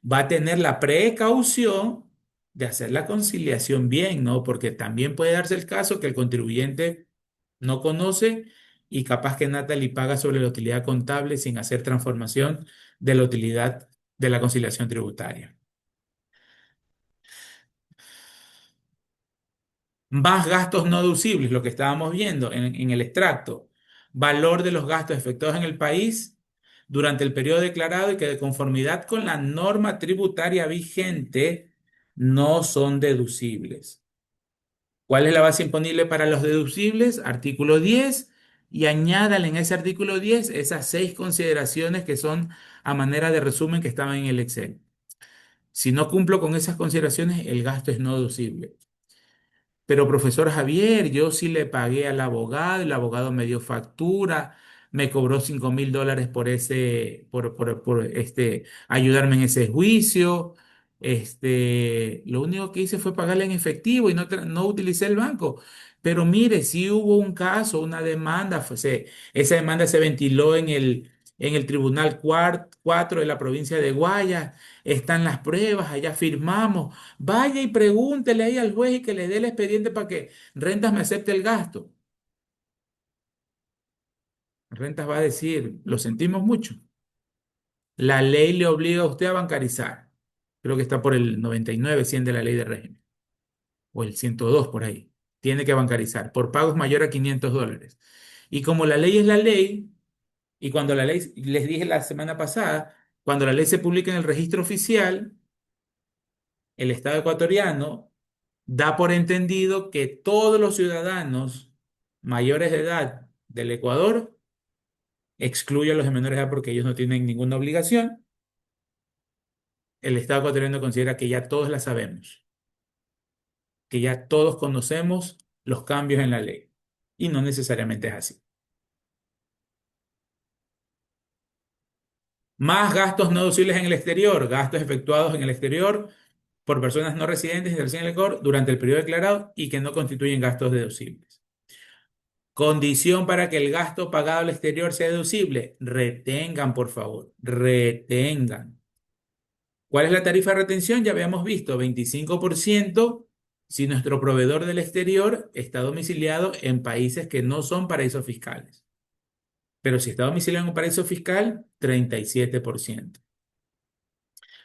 va a tener la precaución de hacer la conciliación bien, ¿no? Porque también puede darse el caso que el contribuyente no conoce y capaz que Natalie paga sobre la utilidad contable sin hacer transformación de la utilidad de la conciliación tributaria. Más gastos no deducibles, lo que estábamos viendo en el extracto. Valor de los gastos efectuados en el país durante el periodo declarado y que de conformidad con la norma tributaria vigente no son deducibles. ¿Cuál es la base imponible para los deducibles? Artículo 10. Y añádale en ese artículo 10 esas 6 consideraciones que son a manera de resumen que estaban en el Excel. Si no cumplo con esas consideraciones, el gasto es no deducible. Pero profesor Javier, yo sí le pagué al abogado, el abogado me dio factura, me cobró $5,000 por ayudarme en ese juicio. Lo único que hice fue pagarle en efectivo y no utilicé el banco. Pero mire, sí hubo un caso, una demanda, esa demanda se ventiló en el Tribunal 4 de la provincia de Guayas, están las pruebas, allá firmamos. Vaya y pregúntele ahí al juez y que le dé el expediente para que Rentas me acepte el gasto. Rentas va a decir, lo sentimos mucho. La ley le obliga a usted a bancarizar. Creo que está por el 99, 100 de la ley de régimen. O el 102 por ahí. Tiene que bancarizar por pagos mayor a $500. Y como la ley es la ley, y cuando la ley, les dije la semana pasada, cuando la ley se publica en el registro oficial, el Estado ecuatoriano da por entendido que todos los ciudadanos mayores de edad del Ecuador, excluyo a los de menores de edad porque ellos no tienen ninguna obligación, el Estado ecuatoriano considera que ya todos la sabemos, que ya todos conocemos los cambios en la ley. Y no necesariamente es así. más gastos no deducibles en el exterior, gastos efectuados en el exterior por personas no residentes y residen en el exterior durante el periodo declarado y que no constituyen gastos deducibles. Condición para que el gasto pagado al exterior sea deducible. Retengan, por favor, retengan. ¿Cuál es la tarifa de retención? Ya habíamos visto, 25% si nuestro proveedor del exterior está domiciliado en países que no son paraísos fiscales. Pero si está domiciliado en un paraíso fiscal, 37%.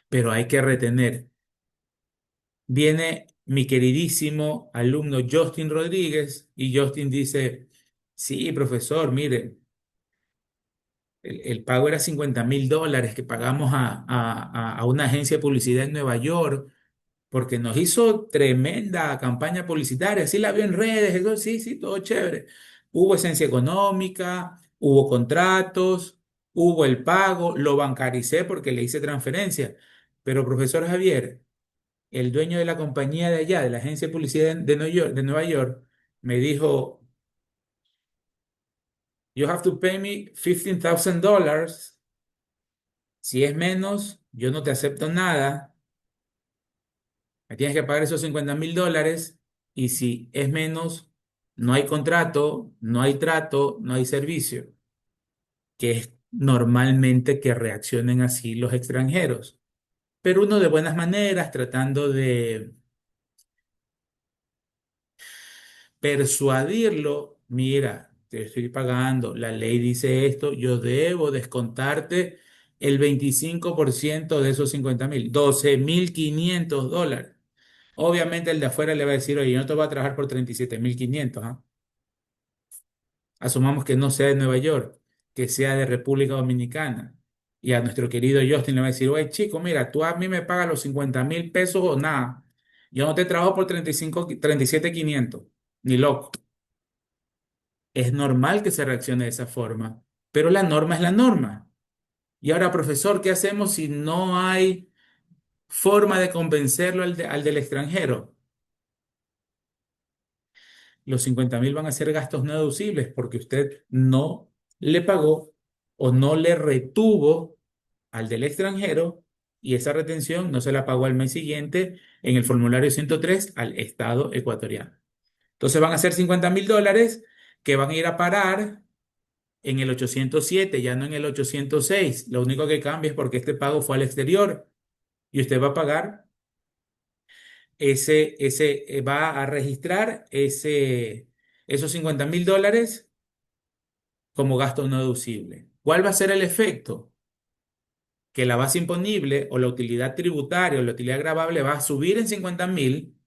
Pero hay que retener. Viene mi queridísimo alumno Justin Rodríguez y Justin dice, sí, profesor, mire, el pago era $50,000 que pagamos a una agencia de publicidad en Nueva York porque nos hizo tremenda campaña publicitaria. Sí la vio en redes, eso sí, sí, todo chévere. Hubo esencia económica, hubo contratos, hubo el pago, lo bancaricé porque le hice transferencia. Pero, profesor Javier, el dueño de la compañía de allá, de la agencia de publicidad de Nueva York, me dijo, You have to pay me $15,000. Si es menos, yo no te acepto nada. Me tienes que pagar esos $50,000. Y si es menos, no hay contrato, no hay trato, no hay servicio. Que es normalmente que reaccionen así los extranjeros. Pero uno de buenas maneras, tratando de persuadirlo, mira, te estoy pagando, la ley dice esto, yo debo descontarte el 25% de esos 50,000, $12,500. Obviamente el de afuera le va a decir, oye, yo no te voy a trabajar por 37,500, ¿ah? Asumamos que no sea de Nueva York, que sea de República Dominicana. Y a nuestro querido Justin le va a decir, oye, chico, mira, tú a mí me pagas los 50,000 pesos o nada. Yo no te trabajo por 37,500, ni loco. Es normal que se reaccione de esa forma, pero la norma es la norma. Y ahora, profesor, ¿qué hacemos si no hay forma de convencerlo al del extranjero? Los 50,000 van a ser gastos no deducibles porque usted no le pagó o no le retuvo al del extranjero y esa retención no se la pagó al mes siguiente en el formulario 103 al Estado ecuatoriano. Entonces van a ser $50,000 que van a ir a parar en el 807, ya no en el 806. Lo único que cambia es porque este pago fue al exterior y usted va a pagar va a registrar esos $50,000 como gasto no deducible. ¿Cuál va a ser el efecto? Que la base imponible o la utilidad tributaria o la utilidad gravable va a subir en 50,000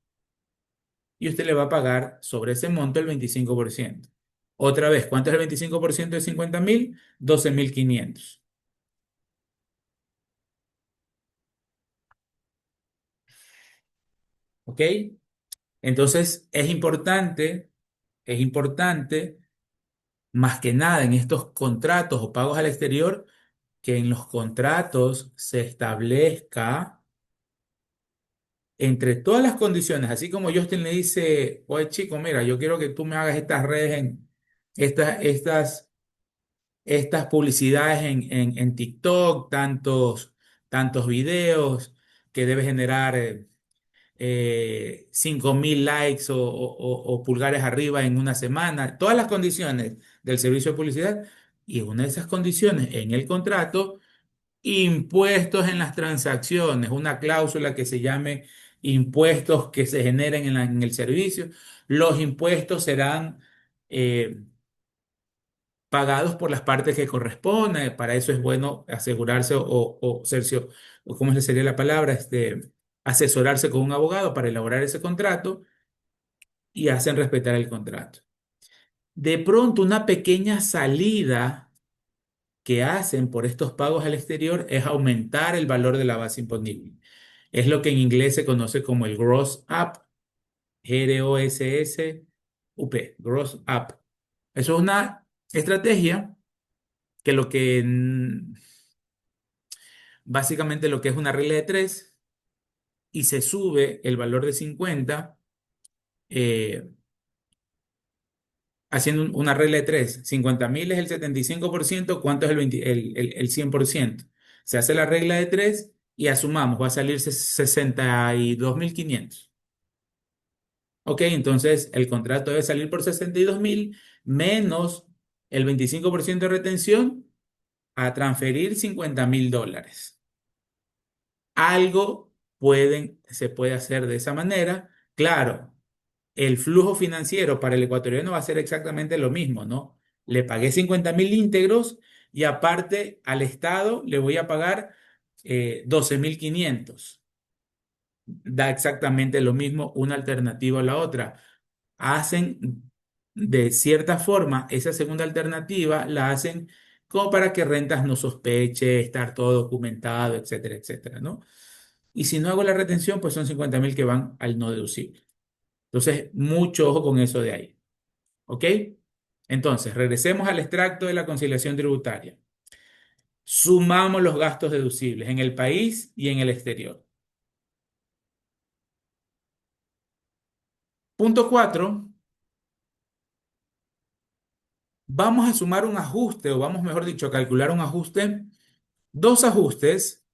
y usted le va a pagar sobre ese monto el 25%. Otra vez, ¿cuánto es el 25% de 50,000? 12,500. ¿Ok? Entonces, es importante, más que nada en estos contratos o pagos al exterior, que en los contratos se establezca entre todas las condiciones, así como Justin le dice, oye chico, mira, yo quiero que tú me hagas estas redes estas, estas, estas publicidades en TikTok, tantos videos que debe generar 5,000 likes o pulgares arriba en una semana, todas las condiciones del servicio de publicidad. Y una de esas condiciones en el contrato, impuestos en las transacciones, una cláusula que se llame impuestos que se generen en el servicio. Los impuestos serán eh, pagados por las partes que correspondan. Para eso es bueno asegurarse o ¿cómo sería la palabra? Asesorarse con un abogado para elaborar ese contrato y hacen respetar el contrato. De pronto, una pequeña salida que hacen por estos pagos al exterior es aumentar el valor de la base imponible. Es lo que en inglés se conoce como el gross up, Gross-Up, gross up. Eso es una estrategia que básicamente lo que es una regla de tres y se sube el valor de 50 eh, haciendo una regla de tres. 50,000 es el 75%, ¿cuánto es el 100%? Se hace la regla de 3 y asumamos, va a salir 62.500. Ok, entonces el contrato debe salir por 62.000 menos el 25% de retención a transferir $50.000. Algo se puede hacer de esa manera. Claro, el flujo financiero para el ecuatoriano va a ser exactamente lo mismo, ¿no? Le pagué 50.000 íntegros y aparte al Estado le voy a pagar 12.500. Da exactamente lo mismo una alternativa a la otra. Hacen de cierta forma esa segunda alternativa, la hacen como para que rentas no sospeche, estar todo documentado, etcétera, etcétera, ¿no? Y si no hago la retención, pues son 50.000 que van al no deducible. Entonces, mucho ojo con eso de ahí. ¿Ok? Entonces, regresemos al extracto de la conciliación tributaria. Sumamos los gastos deducibles en el país y en el exterior. Punto 4. Vamos a sumar un ajuste, o vamos, mejor dicho, a calcular un ajuste, dos ajustes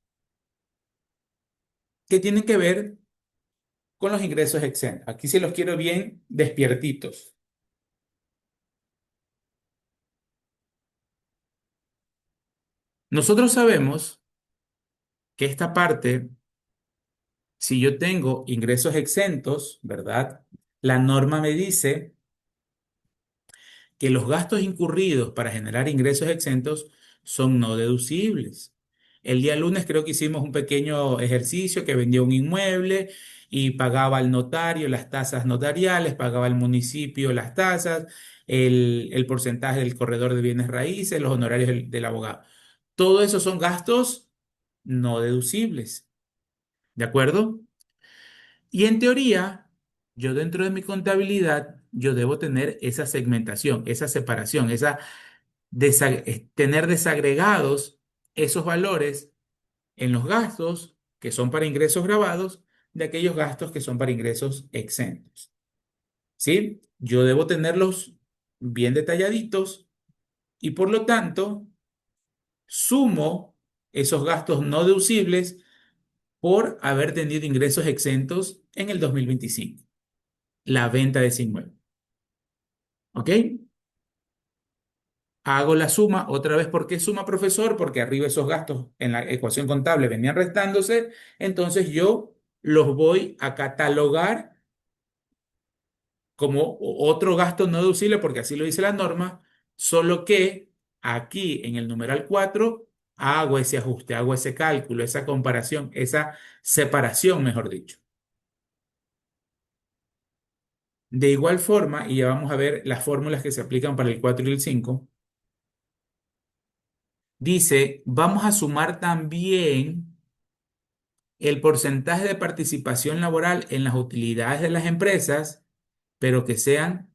que tienen que ver con los ingresos exentos. Aquí sí los quiero bien despiertitos. Nosotros sabemos que esta parte, si yo tengo ingresos exentos, ¿verdad? La norma me dice que los gastos incurridos para generar ingresos exentos son no deducibles. El día lunes creo que hicimos un pequeño ejercicio que vendía un inmueble y pagaba al notario las tasas notariales, pagaba al municipio las tasas, el porcentaje del corredor de bienes raíces, los honorarios del abogado. Todo eso son gastos no deducibles. ¿De acuerdo? Y en teoría, yo dentro de mi contabilidad, yo debo tener esa segmentación, esa separación, tener desagregados esos valores en los gastos que son para ingresos grabados de aquellos gastos que son para ingresos exentos. ¿Sí? Yo debo tenerlos bien detalladitos y por lo tanto sumo esos gastos no deducibles por haber tenido ingresos exentos en el 2025, la venta de ese inmueble. ¿Ok? Hago la suma otra vez. ¿Por qué suma, profesor? Porque arriba esos gastos en la ecuación contable venían restándose. Entonces yo los voy a catalogar como otro gasto no deducible, porque así lo dice la norma, solo que aquí en el numeral 4 hago ese ajuste, hago ese cálculo, esa comparación, esa separación, mejor dicho. De igual forma, y ya vamos a ver las fórmulas que se aplican para el 4 y el 5. Dice, vamos a sumar también el porcentaje de participación laboral en las utilidades de las empresas, pero que sean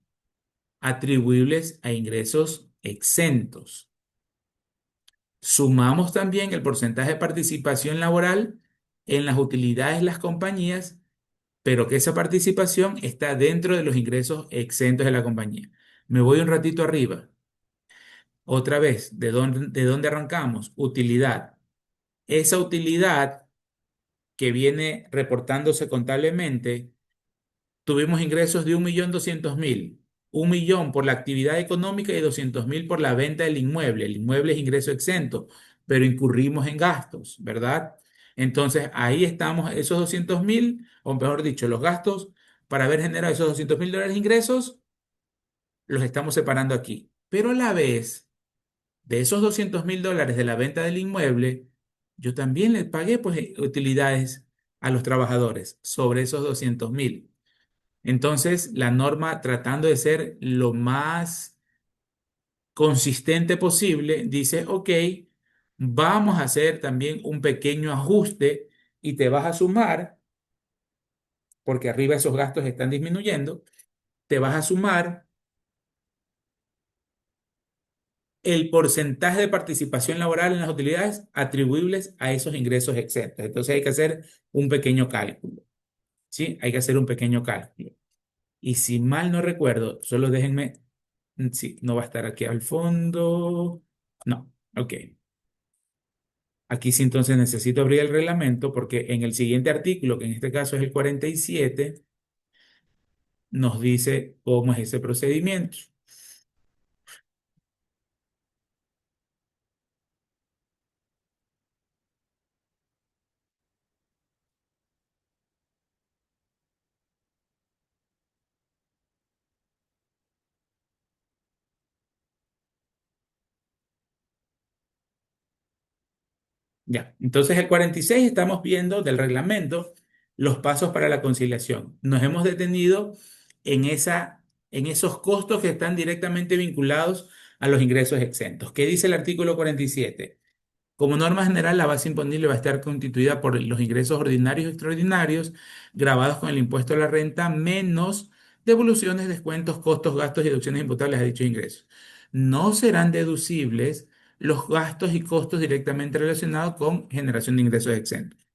atribuibles a ingresos exentos. Sumamos también el porcentaje de participación laboral en las utilidades de las compañías, pero que esa participación está dentro de los ingresos exentos de la compañía. Me voy un ratito arriba. Otra vez, ¿de dónde arrancamos? Utilidad. Esa utilidad que viene reportándose contablemente, tuvimos ingresos de 1.200.000, 1.000.000 por la actividad económica y 200.000 por la venta del inmueble. El inmueble es ingreso exento, pero incurrimos en gastos, ¿verdad? Entonces ahí estamos, esos 200.000, o mejor dicho, los gastos para haber generado esos $200.000 de ingresos, los estamos separando aquí. Pero a la vez, de esos $200.000 de la venta del inmueble, yo también les pagué pues utilidades a los trabajadores sobre esos 200.000. Entonces, la norma, tratando de ser lo más consistente posible, dice, ok, vamos a hacer también un pequeño ajuste y te vas a sumar, porque arriba esos gastos están disminuyendo, te vas a sumar el porcentaje de participación laboral en las utilidades atribuibles a esos ingresos exentos. Entonces hay que hacer un pequeño cálculo, ¿sí? Hay que hacer un pequeño cálculo. Y si mal no recuerdo, solo déjenme, sí, no va a estar aquí al fondo. No, ok. Aquí sí entonces necesito abrir el reglamento porque en el siguiente artículo, que en este caso es el 47, nos dice cómo es ese procedimiento. Ya, entonces el 46 estamos viendo del reglamento los pasos para la conciliación. Nos hemos detenido en en esos costos que están directamente vinculados a los ingresos exentos. ¿Qué dice el artículo 47? Como norma general, la base imponible va a estar constituida por los ingresos ordinarios y extraordinarios grabados con el impuesto a la renta menos devoluciones, descuentos, costos, gastos y deducciones imputables a dichos ingresos. No serán deducibles los gastos y costos directamente relacionados con generación de ingresos exentos.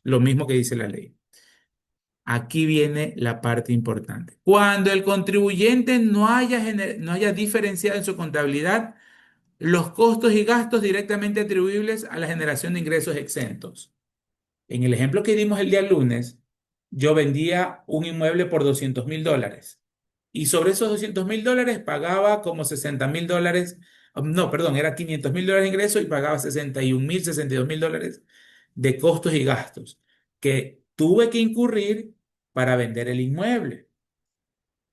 Lo mismo que dice la ley. Aquí viene la parte importante. Cuando el contribuyente no haya diferenciado en su contabilidad los costos y gastos directamente atribuibles a la generación de ingresos exentos. En el ejemplo que dimos el día lunes, yo vendía un inmueble por $200.000 y sobre esos $200.000 pagaba como $60.000, no, perdón, era $500.000 de ingreso y pagaba 61.000, $62.000 de costos y gastos que tuve que incurrir para vender el inmueble.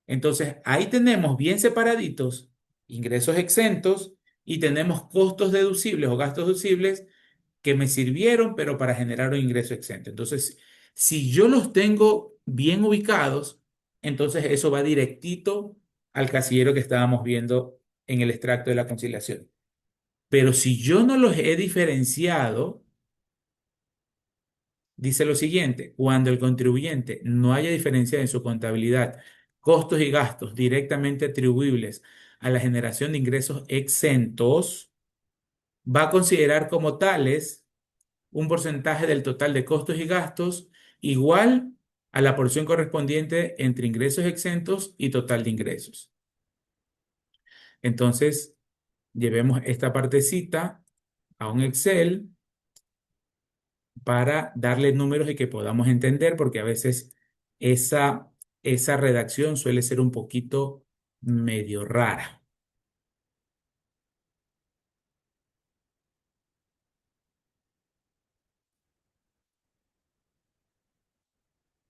Entonces, ahí tenemos bien separaditos ingresos exentos y tenemos costos deducibles o gastos deducibles que me sirvieron, pero para generar un ingreso exento. Entonces, si yo los tengo bien ubicados, entonces eso va directito al casillero que estábamos viendo en el extracto de la conciliación. Pero si yo no los he diferenciado, dice lo siguiente: cuando el contribuyente no haya diferenciado en su contabilidad costos y gastos directamente atribuibles a la generación de ingresos exentos, va a considerar como tales un porcentaje del total de costos y gastos igual a la porción correspondiente entre ingresos exentos y total de ingresos. Entonces, llevemos esta partecita a un Excel para darle números y que podamos entender, porque a veces esa redacción suele ser un poquito medio rara.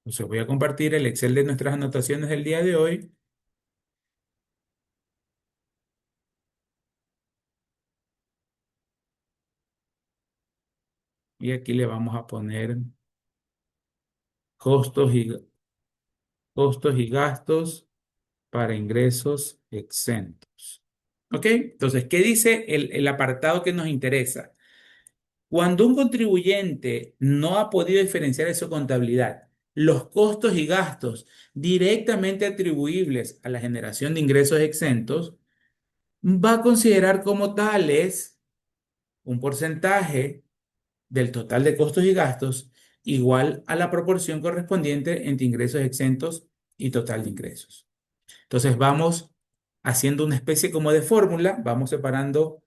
Entonces, voy a compartir el Excel de nuestras anotaciones del día de hoy y aquí le vamos a poner costos costos y gastos para ingresos exentos. ¿Ok? Entonces, ¿qué dice el apartado que nos interesa? Cuando un contribuyente no ha podido diferenciar en su contabilidad los costos y gastos directamente atribuibles a la generación de ingresos exentos, va a considerar como tales un porcentaje del total de costos y gastos igual a la proporción correspondiente entre ingresos exentos y total de ingresos. Entonces vamos haciendo una especie como de fórmula, vamos separando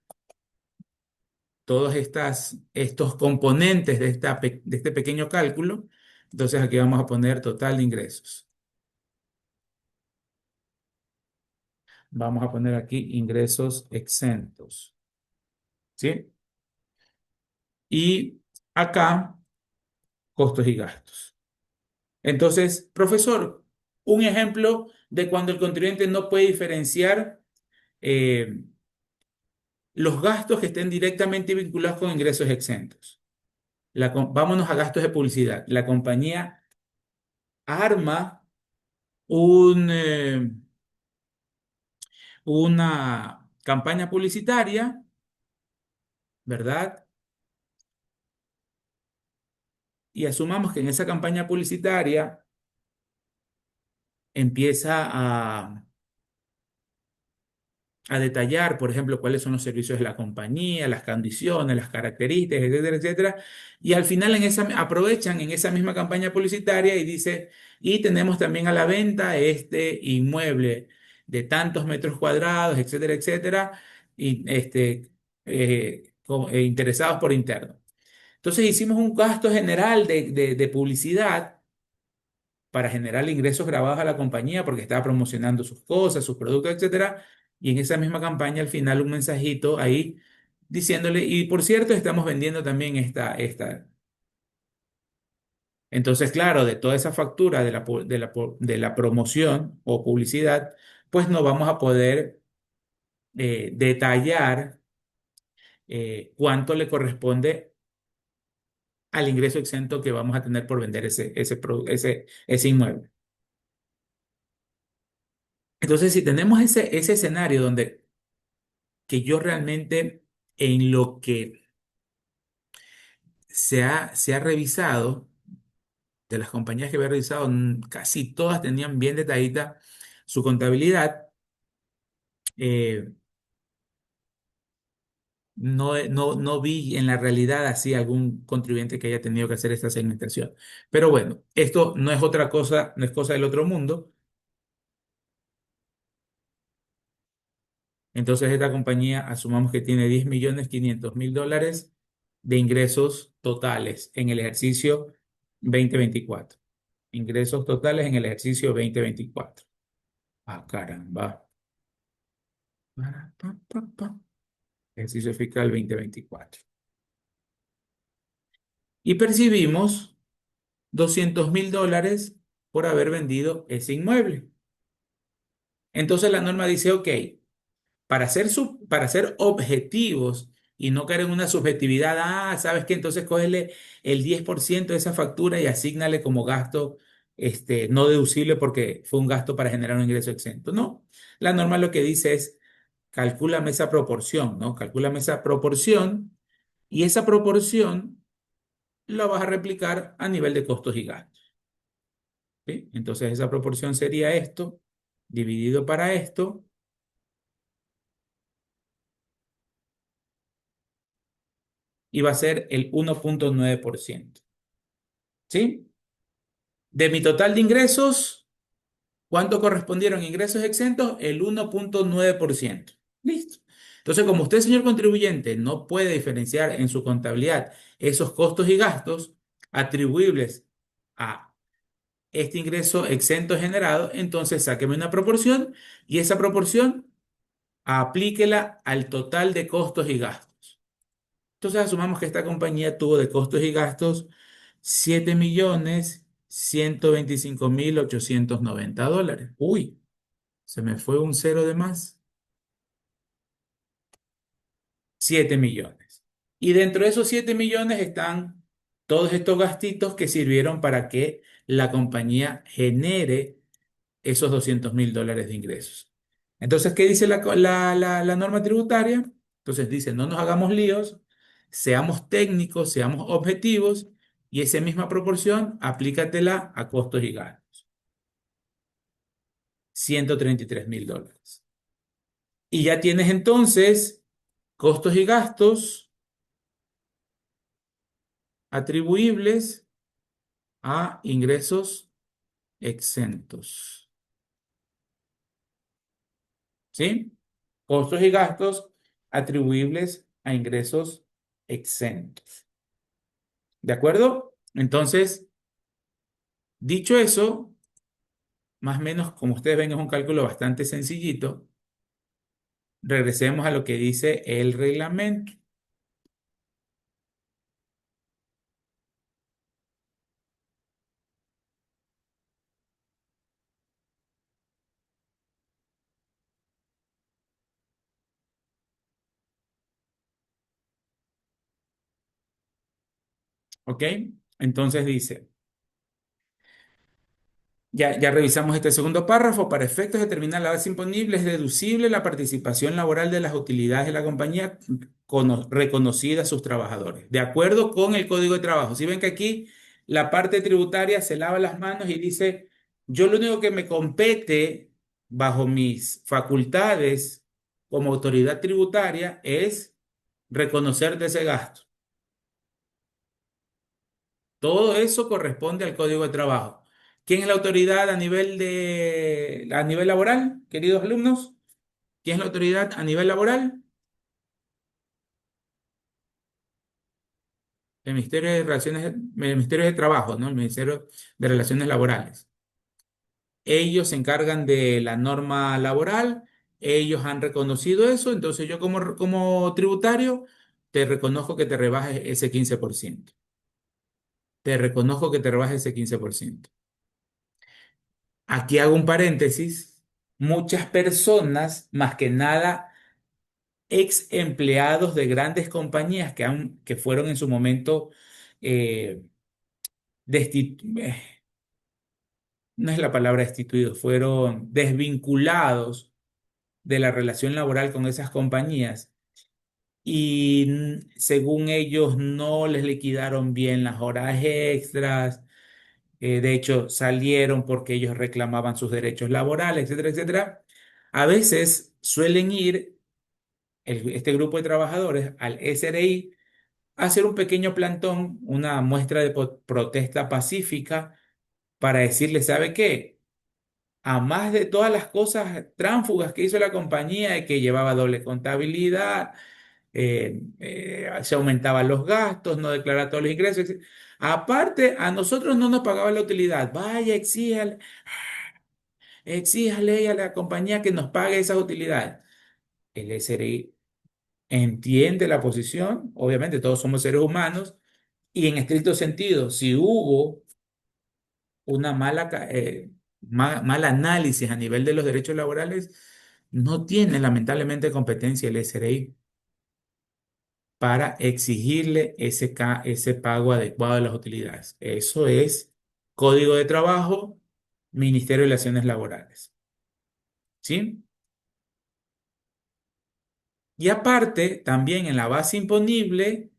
todos estos componentes de este pequeño cálculo. Entonces aquí vamos a poner total de ingresos. Vamos a poner aquí ingresos exentos. ¿Sí? Y acá costos y gastos. Entonces, profesor, un ejemplo de cuando el contribuyente no puede diferenciar eh, los gastos que estén directamente vinculados con ingresos exentos. Vámonos a gastos de publicidad. La compañía arma un, una campaña publicitaria, ¿verdad? Y asumamos que en esa campaña publicitaria empieza a detallar, por ejemplo, cuáles son los servicios de la compañía, las condiciones, las características, etcétera, etcétera. Y al final aprovechan en esa misma campaña publicitaria y dice, y tenemos también a la venta este inmueble de tantos metros cuadrados, etcétera, etcétera, y interesados por interno. Entonces hicimos un gasto general de publicidad para generar ingresos grabados a la compañía porque estaba promocionando sus cosas, sus productos, etcétera. Y en esa misma campaña al final un mensajito ahí diciéndole, y por cierto, estamos vendiendo también esta. Entonces, claro, de toda esa factura de la promoción o publicidad, pues no vamos a poder detallar cuánto le corresponde al ingreso exento que vamos a tener por vender ese inmueble. Entonces, si tenemos ese escenario donde que yo realmente en lo que se ha revisado, de las compañías que había revisado, casi todas tenían bien detalladita su contabilidad. eh, no vi en la realidad así algún contribuyente que haya tenido que hacer esta segmentación. Pero bueno, esto no es otra cosa, no es cosa del otro mundo. Entonces esta compañía asumamos que tiene 10.500.000 dólares de ingresos totales en el ejercicio 2024. Ingresos totales en el ejercicio 2024. Ah, caramba. Para, pa. Ejercicio fiscal 2024. Y percibimos 200.000 dólares por haber vendido ese inmueble. Entonces la norma dice, ok, para ser objetivos y no caer en una subjetividad, ¿sabes qué? Entonces cógele el 10% de esa factura y asígnale como gasto no deducible porque fue un gasto para generar un ingreso exento. No, la norma lo que dice es, calcúlame esa proporción, ¿no? Calcúlame esa proporción y esa proporción la vas a replicar a nivel de costos y gastos. ¿Sí? Entonces esa proporción sería esto, dividido para esto, y va a ser el 1,9%. ¿Sí? De mi total de ingresos, ¿cuánto correspondieron ingresos exentos? El 1,9%. Listo. Entonces, como usted, señor contribuyente, no puede diferenciar en su contabilidad esos costos y gastos atribuibles a este ingreso exento generado, entonces sáqueme una proporción y esa proporción aplíquela al total de costos y gastos. Entonces asumamos que esta compañía tuvo de costos y gastos 7.125.890 dólares. Uy, se me fue un cero de más. 7 millones. Y dentro de esos 7 millones están todos estos gastitos que sirvieron para que la compañía genere esos 200.000 dólares de ingresos. Entonces, ¿qué dice la norma tributaria? Entonces dice, no nos hagamos líos, seamos técnicos, seamos objetivos y esa misma proporción aplícatela a costos y gastos. 133.000 dólares. Y ya tienes entonces costos y gastos atribuibles a ingresos exentos. ¿Sí? Costos y gastos atribuibles a ingresos exentos. ¿De acuerdo? Entonces, dicho eso, más o menos, como ustedes ven, es un cálculo bastante sencillito. Regresemos a lo que dice el reglamento. ¿Ok? Entonces dice, ya revisamos este segundo párrafo. Para efectos de determinar la base imponible, es deducible la participación laboral de las utilidades de la compañía reconocida a sus trabajadores, de acuerdo con el Código de Trabajo. Si ven que aquí la parte tributaria se lava las manos y dice, yo lo único que me compete bajo mis facultades como autoridad tributaria es reconocer de ese gasto. Todo eso corresponde al Código de Trabajo. ¿Quién es la autoridad a nivel laboral, queridos alumnos? ¿Quién es la autoridad a nivel laboral? el Ministerio de Trabajo, ¿no? El Ministerio de Relaciones Laborales. Ellos se encargan de la norma laboral, ellos han reconocido eso, entonces yo como tributario te reconozco que te rebajes ese 15%. Te reconozco que te rebajes ese 15%. Aquí hago un paréntesis. Muchas personas, más que nada ex empleados de grandes compañías que fueron en su momento, eh, no es la palabra destituidos, fueron desvinculados de la relación laboral con esas compañías y según ellos no les liquidaron bien las horas extras, de hecho salieron porque ellos reclamaban sus derechos laborales, etcétera, etcétera. A veces suelen ir este grupo de trabajadores al SRI a hacer un pequeño plantón, una muestra de protesta pacífica para decirle, ¿sabe qué? A más de todas las cosas tránsfugas que hizo la compañía, de que llevaba doble contabilidad, se aumentaban los gastos, no declaraba todos los ingresos, etc. Aparte, a nosotros no nos pagaba la utilidad. Vaya, exíjale a la compañía que nos pague esas utilidades. El SRI entiende la posición, obviamente todos somos seres humanos, y en estricto sentido, si hubo una mal análisis a nivel de los derechos laborales, no tiene lamentablemente competencia el SRI para exigirle ese pago adecuado de las utilidades. Eso es Código de Trabajo, Ministerio de Relaciones Laborales. ¿Sí? Y aparte, también en la base imponible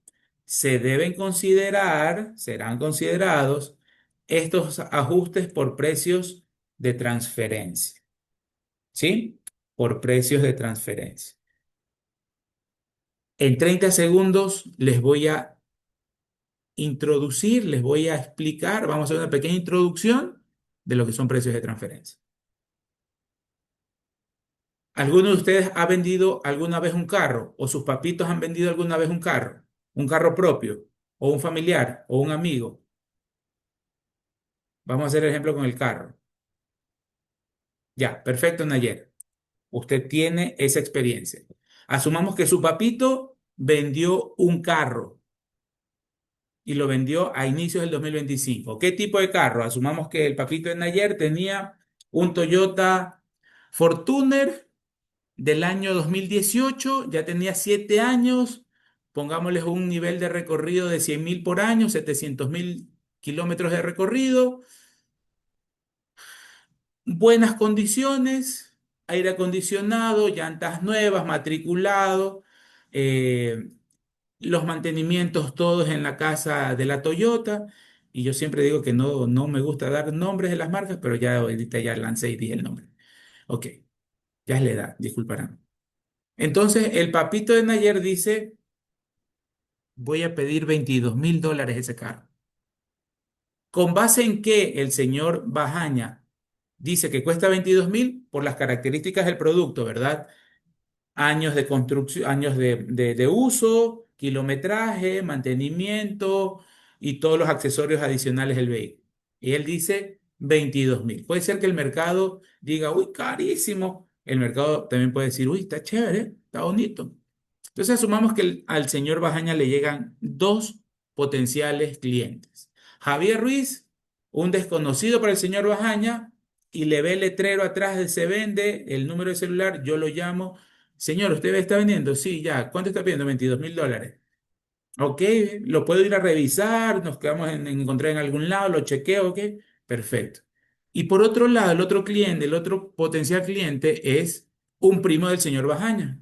serán considerados estos ajustes por precios de transferencia. ¿Sí? Por precios de transferencia. En 30 segundos les voy a explicar, vamos a hacer una pequeña introducción de lo que son precios de transferencia. ¿Alguno de ustedes ha vendido alguna vez un carro o sus papitos han vendido alguna vez un carro propio o un familiar o un amigo? Vamos a hacer el ejemplo con el carro. Ya, perfecto, Nayer. Usted tiene esa experiencia. Asumamos que su papito vendió un carro y lo vendió a inicios del 2025. ¿Qué tipo de carro? Asumamos que el papito de Nayer tenía un Toyota Fortuner del año 2018, ya tenía 7 años, pongámosles un nivel de recorrido de 100.000 por año, 700.000 kilómetros de recorrido, buenas condiciones, aire acondicionado, llantas nuevas, matriculado, eh, los mantenimientos todos en la casa de la Toyota. Y yo siempre digo que no me gusta dar nombres de las marcas, pero ya ahorita ya lancé y dije el nombre. Ok, ya es la edad, disculparán. Entonces, el papito de Nayer dice, voy a pedir $22.000 ese carro. ¿Con base en qué el señor Bajaña dice que cuesta 22.000? Por las características del producto, ¿verdad? Años de construcción, años de uso, kilometraje, mantenimiento y todos los accesorios adicionales del vehículo. Y él dice 22.000. Puede ser que el mercado diga, uy, carísimo. El mercado también puede decir, uy, está chévere, está bonito. Entonces asumamos que al señor Bajaña le llegan dos potenciales clientes. Javier Ruiz, un desconocido para el señor Bajaña, y le ve el letrero atrás de se vende, el número de celular, yo lo llamo. Señor, ¿usted está vendiendo? Sí, ya. ¿Cuánto está pidiendo? $22.000. Ok, lo puedo ir a revisar, nos quedamos en encontrar en algún lado, lo chequeo, ok, perfecto. Y por otro lado, el otro cliente, el otro potencial cliente es un primo del señor Bajaña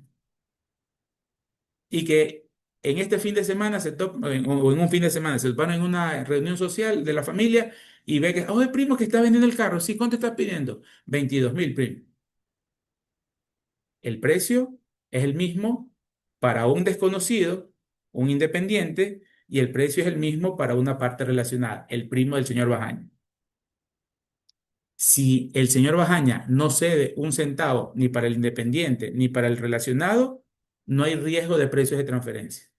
y que en este fin de semana o en un fin de semana se toparon en una reunión social de la familia y ve que, oye, primo, que está vendiendo el carro, sí, ¿cuánto estás pidiendo? 22.000, primo. El precio es el mismo para un desconocido, un independiente, y el precio es el mismo para una parte relacionada, el primo del señor Bajaña. Si el señor Bajaña no cede un centavo ni para el independiente ni para el relacionado, no hay riesgo de precios de transferencia.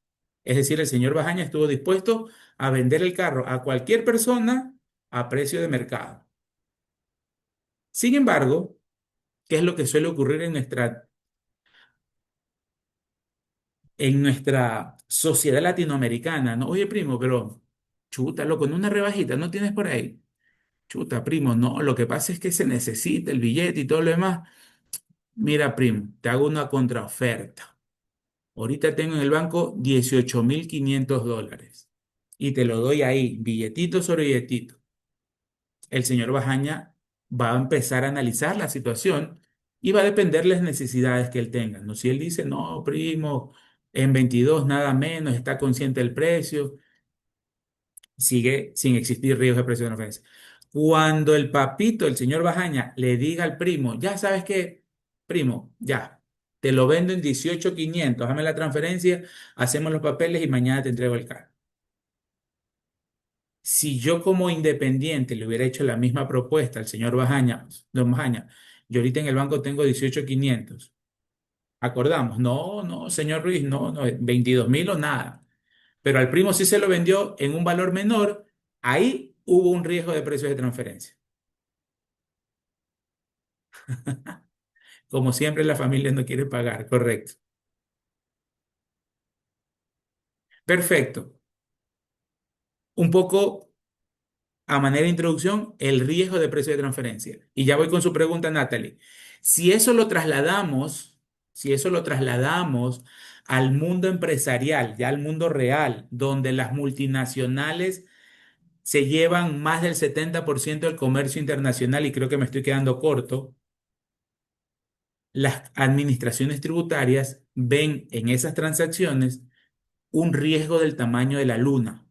Es decir, el señor Bajaña estuvo dispuesto a vender el carro a cualquier persona a precio de mercado. Sin embargo, ¿qué es lo que suele ocurrir en nuestra sociedad latinoamericana? ¿No? Oye, primo, pero chuta, loco, en una rebajita, ¿no tienes por ahí? Chuta, primo, no, lo que pasa es que se necesita el billete y todo lo demás. Mira, primo, te hago una contraoferta. Ahorita tengo en el banco 18.500 dólares y te lo doy ahí, billetito sobre billetito. El señor Bajaña va a empezar a analizar la situación y va a depender las necesidades que él tenga, ¿no? Si él dice, no, primo, en 22 nada menos, está consciente del precio, sigue sin existir riesgo de precio de transferencia. Cuando el papito, el señor Bajaña, le diga al primo, ya sabes qué, primo, ya, te lo vendo en 18.500, dame la transferencia, hacemos los papeles y mañana te entrego el carro. Si yo como independiente le hubiera hecho la misma propuesta al señor Bajaña, don Bajaña, yo ahorita en el banco tengo 18.500. Acordamos, no, no, señor Ruiz, no, no, 22.000 o nada. Pero al primo sí se lo vendió en un valor menor, ahí hubo un riesgo de precios de transferencia. Como siempre, la familia no quiere pagar, correcto. Perfecto. Un poco a manera de introducción, el riesgo de precio de transferencia. Y ya voy con su pregunta, Natalie. Si eso lo trasladamos, si eso lo trasladamos al mundo empresarial, ya al mundo real, donde las multinacionales se llevan más del 70% del comercio internacional, y creo que me estoy quedando corto, las administraciones tributarias ven en esas transacciones un riesgo del tamaño de la luna.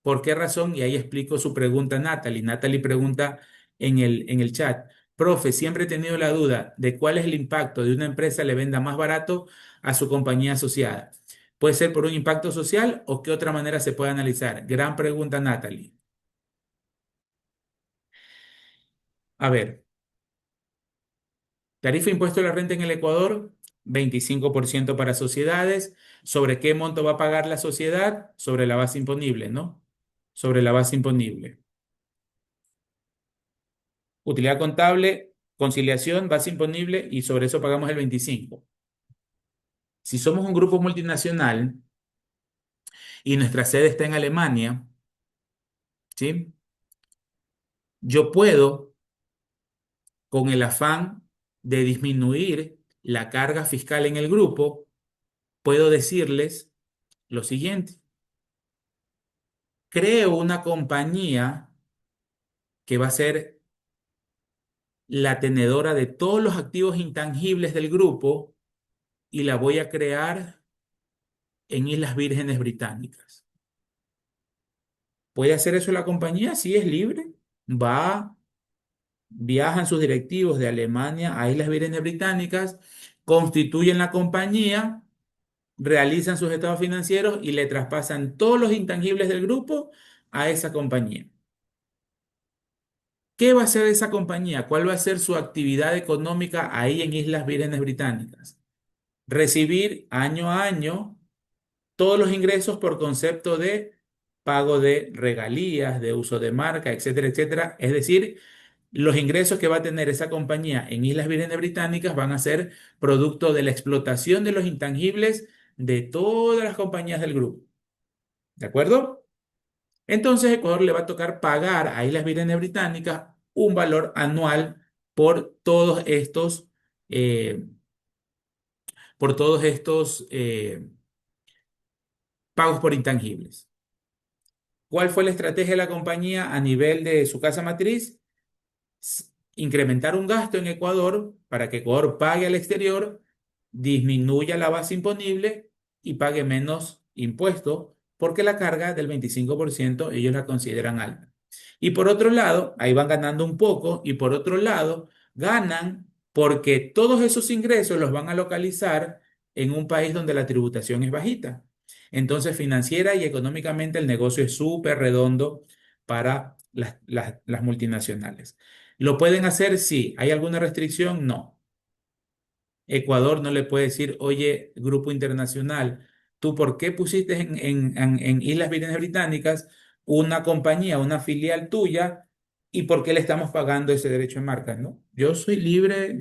¿Por qué razón? Y ahí explico su pregunta a Natalie. Natalie pregunta en el chat, profe, siempre he tenido la duda de cuál es el impacto de una empresa le venda más barato a su compañía asociada. ¿Puede ser por un impacto social o qué otra manera se puede analizar? Gran pregunta, Natalie. A ver, tarifa impuesto a la renta en el Ecuador, 25% para sociedades. ¿Sobre qué monto va a pagar la sociedad? Sobre la base imponible, ¿no? Sobre la base imponible. Utilidad contable, conciliación, base imponible y sobre eso pagamos el 25. Si somos un grupo multinacional y nuestra sede está en Alemania, ¿sí? Yo puedo, con el afán de disminuir la carga fiscal en el grupo, puedo decirles lo siguiente. Creo una compañía que va a ser la tenedora de todos los activos intangibles del grupo y la voy a crear en Islas Vírgenes Británicas. ¿Puede hacer eso la compañía? Sí, es libre. Va, viajan sus directivos de Alemania a Islas Vírgenes Británicas, constituyen la compañía, realizan sus estados financieros y le traspasan todos los intangibles del grupo a esa compañía. ¿Qué va a hacer esa compañía? ¿Cuál va a ser su actividad económica ahí en Islas Vírgenes Británicas? Recibir año a año todos los ingresos por concepto de pago de regalías, de uso de marca, etcétera, etcétera. Es decir, los ingresos que va a tener esa compañía en Islas Vírgenes Británicas van a ser producto de la explotación de los intangibles de todas las compañías del grupo. ¿De acuerdo? Entonces, Ecuador le va a tocar pagar a Islas Vírgenes Británicas un valor anual por todos estos, eh, pagos por intangibles. ¿Cuál fue la estrategia de la compañía a nivel de su casa matriz? Incrementar un gasto en Ecuador para que Ecuador pague al exterior, disminuya la base imponible y pague menos impuestos, porque la carga del 25% ellos la consideran alta. Y por otro lado, ahí van ganando un poco, y por otro lado, ganan porque todos esos ingresos los van a localizar en un país donde la tributación es bajita. Entonces, financiera y económicamente el negocio es súper redondo para las multinacionales. ¿Lo pueden hacer? Sí. ¿Hay alguna restricción? No. Ecuador no le puede decir, oye, grupo internacional, ¿Tú por qué pusiste en Islas Vírgenes Británicas una compañía, una filial tuya, y por qué le estamos pagando ese derecho de marca, ¿no? Yo soy libre,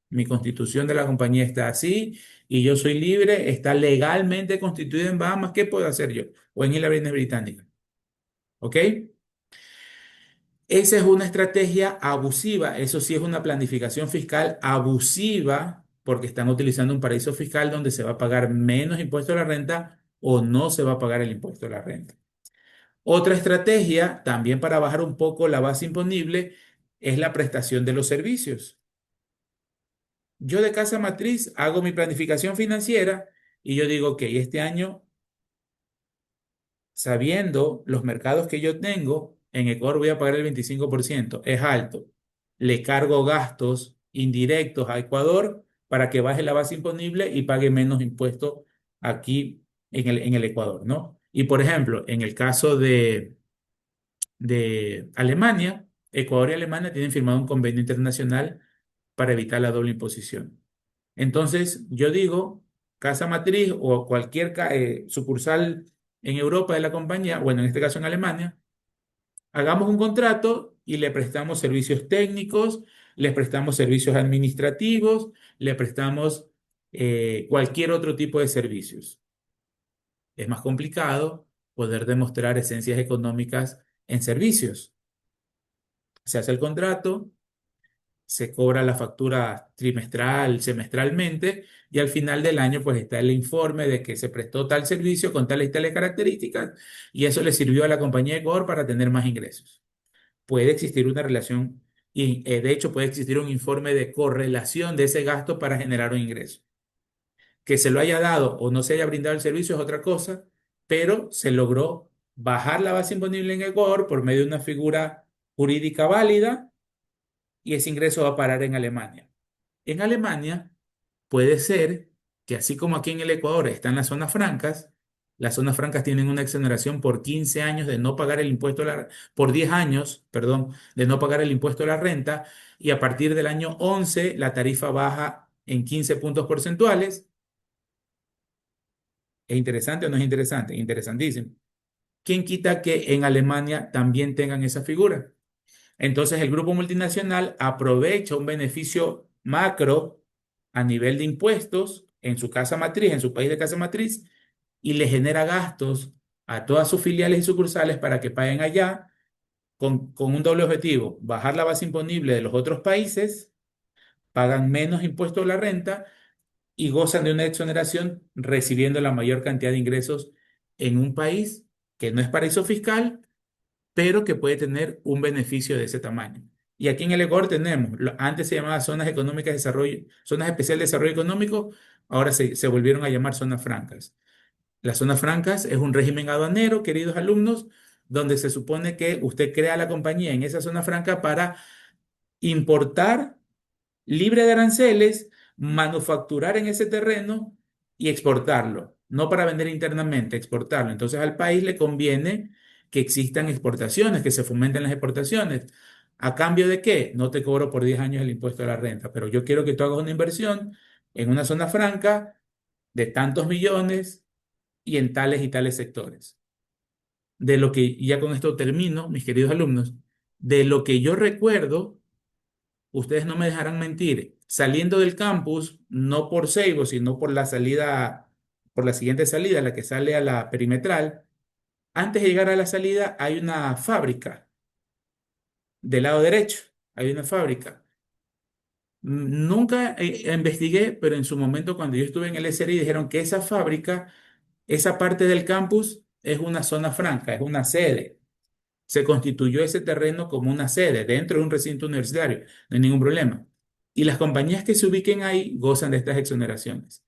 mi constitución de la compañía está así, y yo soy libre, está legalmente constituida en Bahamas, ¿qué puedo hacer yo? O en Islas Vírgenes Británicas, ¿ok? Esa es una estrategia abusiva, eso sí es una planificación fiscal abusiva, porque están utilizando un paraíso fiscal donde se va a pagar menos impuesto a la renta o no se va a pagar el impuesto a la renta. Otra estrategia, también para bajar un poco la base imponible, es la prestación de los servicios. Yo de casa matriz hago mi planificación financiera y yo digo, ok, este año, sabiendo los mercados que yo tengo, en Ecuador voy a pagar el 25%, es alto. Le cargo gastos indirectos a Ecuador para que baje la base imponible y pague menos impuestos aquí en el Ecuador, ¿no? Y por ejemplo, en el caso de Alemania, Ecuador y Alemania tienen firmado un convenio internacional para evitar la doble imposición. Entonces, yo digo, casa matriz o cualquier sucursal en Europa de la compañía, bueno, en este caso en Alemania, hagamos un contrato y le prestamos servicios técnicos, le prestamos servicios administrativos, le prestamos cualquier otro tipo de servicios. Es más complicado poder demostrar esencias económicas en servicios. Se hace el contrato, se cobra la factura trimestral, semestralmente, y al final del año pues está el informe de que se prestó tal servicio con tales y tales características, y eso le sirvió a la compañía de Ecuador para tener más ingresos. Puede existir una relación, y de hecho puede existir un informe de correlación de ese gasto para generar un ingreso. Que se lo haya dado o no se haya brindado el servicio es otra cosa, pero se logró bajar la base imponible en Ecuador por medio de una figura jurídica válida, y ese ingreso va a parar en Alemania. En Alemania puede ser que así como aquí en el Ecuador están las zonas francas tienen una exoneración por 15 años de no pagar el impuesto por 10 años, perdón, de no pagar el impuesto a la renta, y a partir del año 11 la tarifa baja en 15 puntos porcentuales. ¿Es interesante o no es interesante? Interesantísimo. ¿Quién quita que en Alemania también tengan esa figura? Entonces el grupo multinacional aprovecha un beneficio macro a nivel de impuestos en su casa matriz, en su país de casa matriz, y le genera gastos a todas sus filiales y sucursales para que paguen allá con un doble objetivo: bajar la base imponible de los otros países, pagan menos impuestos a la renta y gozan de una exoneración recibiendo la mayor cantidad de ingresos en un país que no es paraíso fiscal, pero que puede tener un beneficio de ese tamaño. Y aquí en el Ecuador tenemos, antes se llamaba zonas económicas de desarrollo, zonas especiales de desarrollo económico, ahora se volvieron a llamar zonas francas. Las zonas francas es un régimen aduanero, queridos alumnos, donde se supone que usted crea la compañía en esa zona franca para importar libre de aranceles, manufacturar en ese terreno y exportarlo, no para vender internamente, exportarlo. Entonces al país le conviene que existan exportaciones, que se fomenten las exportaciones. ¿A cambio de qué? No te cobro por 10 años el impuesto a la renta, pero yo quiero que tú hagas una inversión en una zona franca de tantos millones y en tales y tales sectores. De lo que, y ya con esto termino, mis queridos alumnos, de lo que yo recuerdo, ustedes no me dejarán mentir, saliendo del campus, no por Seibo, sino por la salida, por la siguiente salida, la que sale a la perimetral, antes de llegar a la salida hay una fábrica, del lado derecho, hay una fábrica. Nunca investigué, pero en su momento cuando yo estuve en el SRI dijeron que esa fábrica, esa parte del campus es una zona franca, es una sede. Se constituyó ese terreno como una sede dentro de un recinto universitario, no hay ningún problema. Y las compañías que se ubiquen ahí gozan de estas exoneraciones.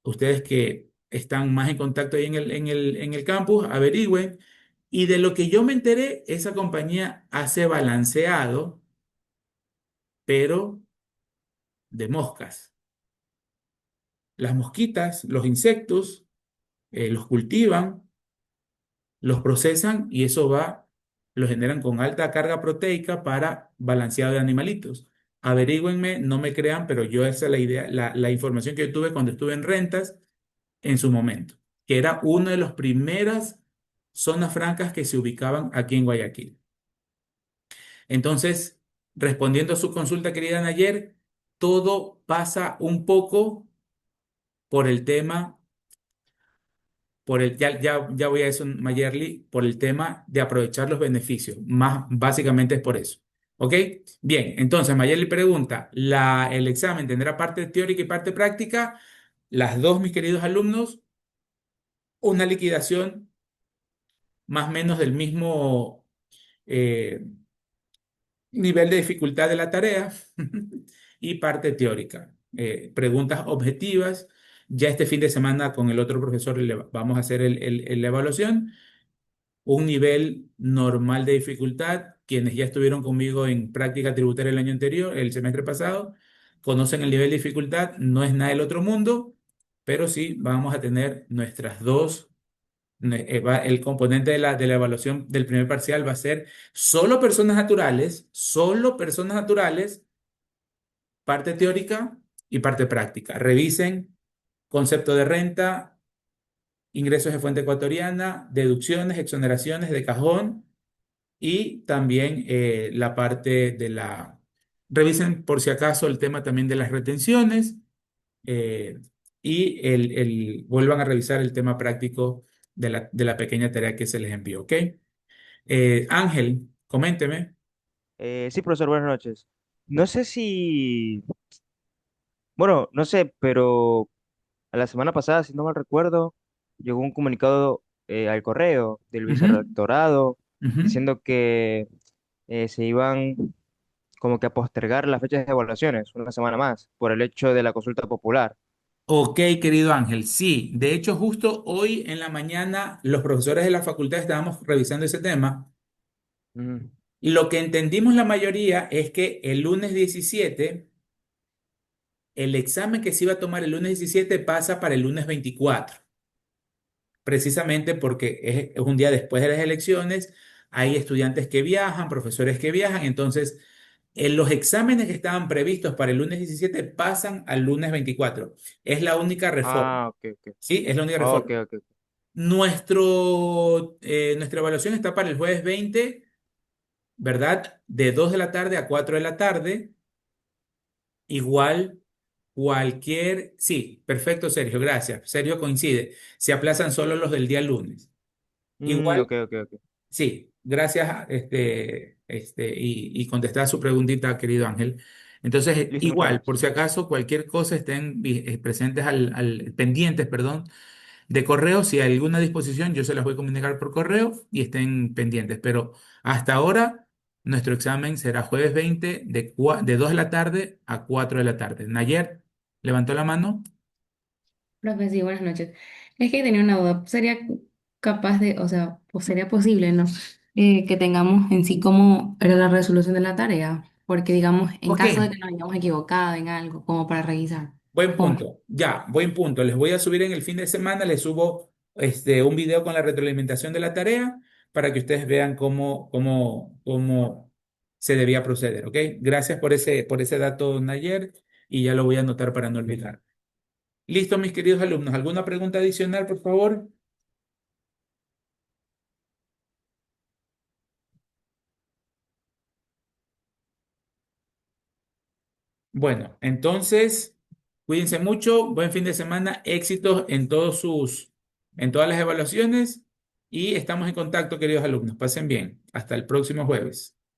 Ustedes que están más en contacto ahí en el campus, averigüen. Y de lo que yo me enteré, esa compañía hace balanceado, pero de moscas. Las mosquitas, los insectos, los cultivan, los procesan y eso va, lo generan con alta carga proteica para balanceado de animalitos. Averígüenme, no me crean, pero yo esa es la idea, la información que yo tuve cuando estuve en rentas, en su momento, que era una de las primeras zonas francas que se ubicaban aquí en Guayaquil. Entonces, respondiendo a su consulta, querida Nayer, todo pasa un poco por el tema, ya voy a eso, Mayerly, por el tema de aprovechar los beneficios. Más básicamente es por eso. ¿Ok? Bien, entonces Mayerly pregunta, ¿el examen tendrá parte teórica y parte práctica? Las dos, mis queridos alumnos, una liquidación más o menos del mismo eh, nivel de dificultad de la tarea y parte teórica. Preguntas objetivas. Ya este fin de semana con el otro profesor vamos a hacer la evaluación. Un nivel normal de dificultad. Quienes ya estuvieron conmigo en práctica tributaria el año anterior, el semestre pasado, conocen el nivel de dificultad. No es nada del otro mundo, pero sí vamos a tener nuestras dos. El componente de la evaluación del primer parcial va a ser solo personas naturales, parte teórica y parte práctica. Revisen concepto de renta, ingresos de fuente ecuatoriana, deducciones, exoneraciones de cajón y también la parte de la... Revisen por si acaso el tema también de las retenciones eh, y vuelvan a revisar el tema práctico de la pequeña tarea que se les envió, ¿ok? Ángel, coménteme. Sí, profesor, buenas noches. No sé si, bueno, no sé, pero a la semana pasada, si no mal recuerdo, llegó un comunicado al correo del Ujú, vicerrectorado ujú. diciendo que se iban como que a postergar las fechas de evaluaciones una semana más por el hecho de la consulta popular. Ok, querido Ángel, sí. De hecho, justo hoy en la mañana los profesores de la facultad estábamos revisando ese tema Mm. y lo que entendimos la mayoría es que el lunes 17, el examen que se iba a tomar el lunes 17 pasa para el lunes 24, precisamente porque es un día después de las elecciones, hay estudiantes que viajan, profesores que viajan, entonces los exámenes que estaban previstos para el lunes 17 pasan al lunes 24. Es la única reforma, Ah, ok, ok. ¿sí? Es la única Ok, reforma. ok. Nuestra evaluación está para el jueves 20, ¿verdad? De 2 de la tarde a 4 de la tarde. Igual sí, perfecto, Sergio, gracias. Sergio coincide. Se aplazan solo los del día lunes. Igual, Ok, ok, ok. sí, gracias, y contestar su preguntita, querido Ángel. Entonces, Listo, muchas igual, por gracias. si acaso, cualquier cosa estén presentes pendientes, perdón, de correo. Si hay alguna disposición, yo se las voy a comunicar por correo y estén pendientes. Pero hasta ahora, nuestro examen será jueves 20 de 2 de la tarde a 4 de la tarde. Nayer, levantó la mano. Profe, sí, buenas noches. Es que tenía una duda. ¿Sería capaz de, o sea, pues sería posible, ¿no? Que tengamos en sí como era la resolución de la tarea? Porque, digamos, en Ok, caso de que nos hayamos equivocado en algo, como para revisar. buen ¿Cómo? punto. Ya, buen punto. Les voy a subir en el fin de semana, les subo un video con la retroalimentación de la tarea para que ustedes vean cómo se debía proceder. ¿Ok? Gracias por ese dato, Nayer, y ya lo voy a anotar para no olvidar. Listo, mis queridos alumnos. ¿Alguna pregunta adicional, por favor? Bueno, entonces, cuídense mucho, buen fin de semana, éxitos en todas las evaluaciones y estamos en contacto, queridos alumnos. Pasen bien. Hasta el próximo jueves.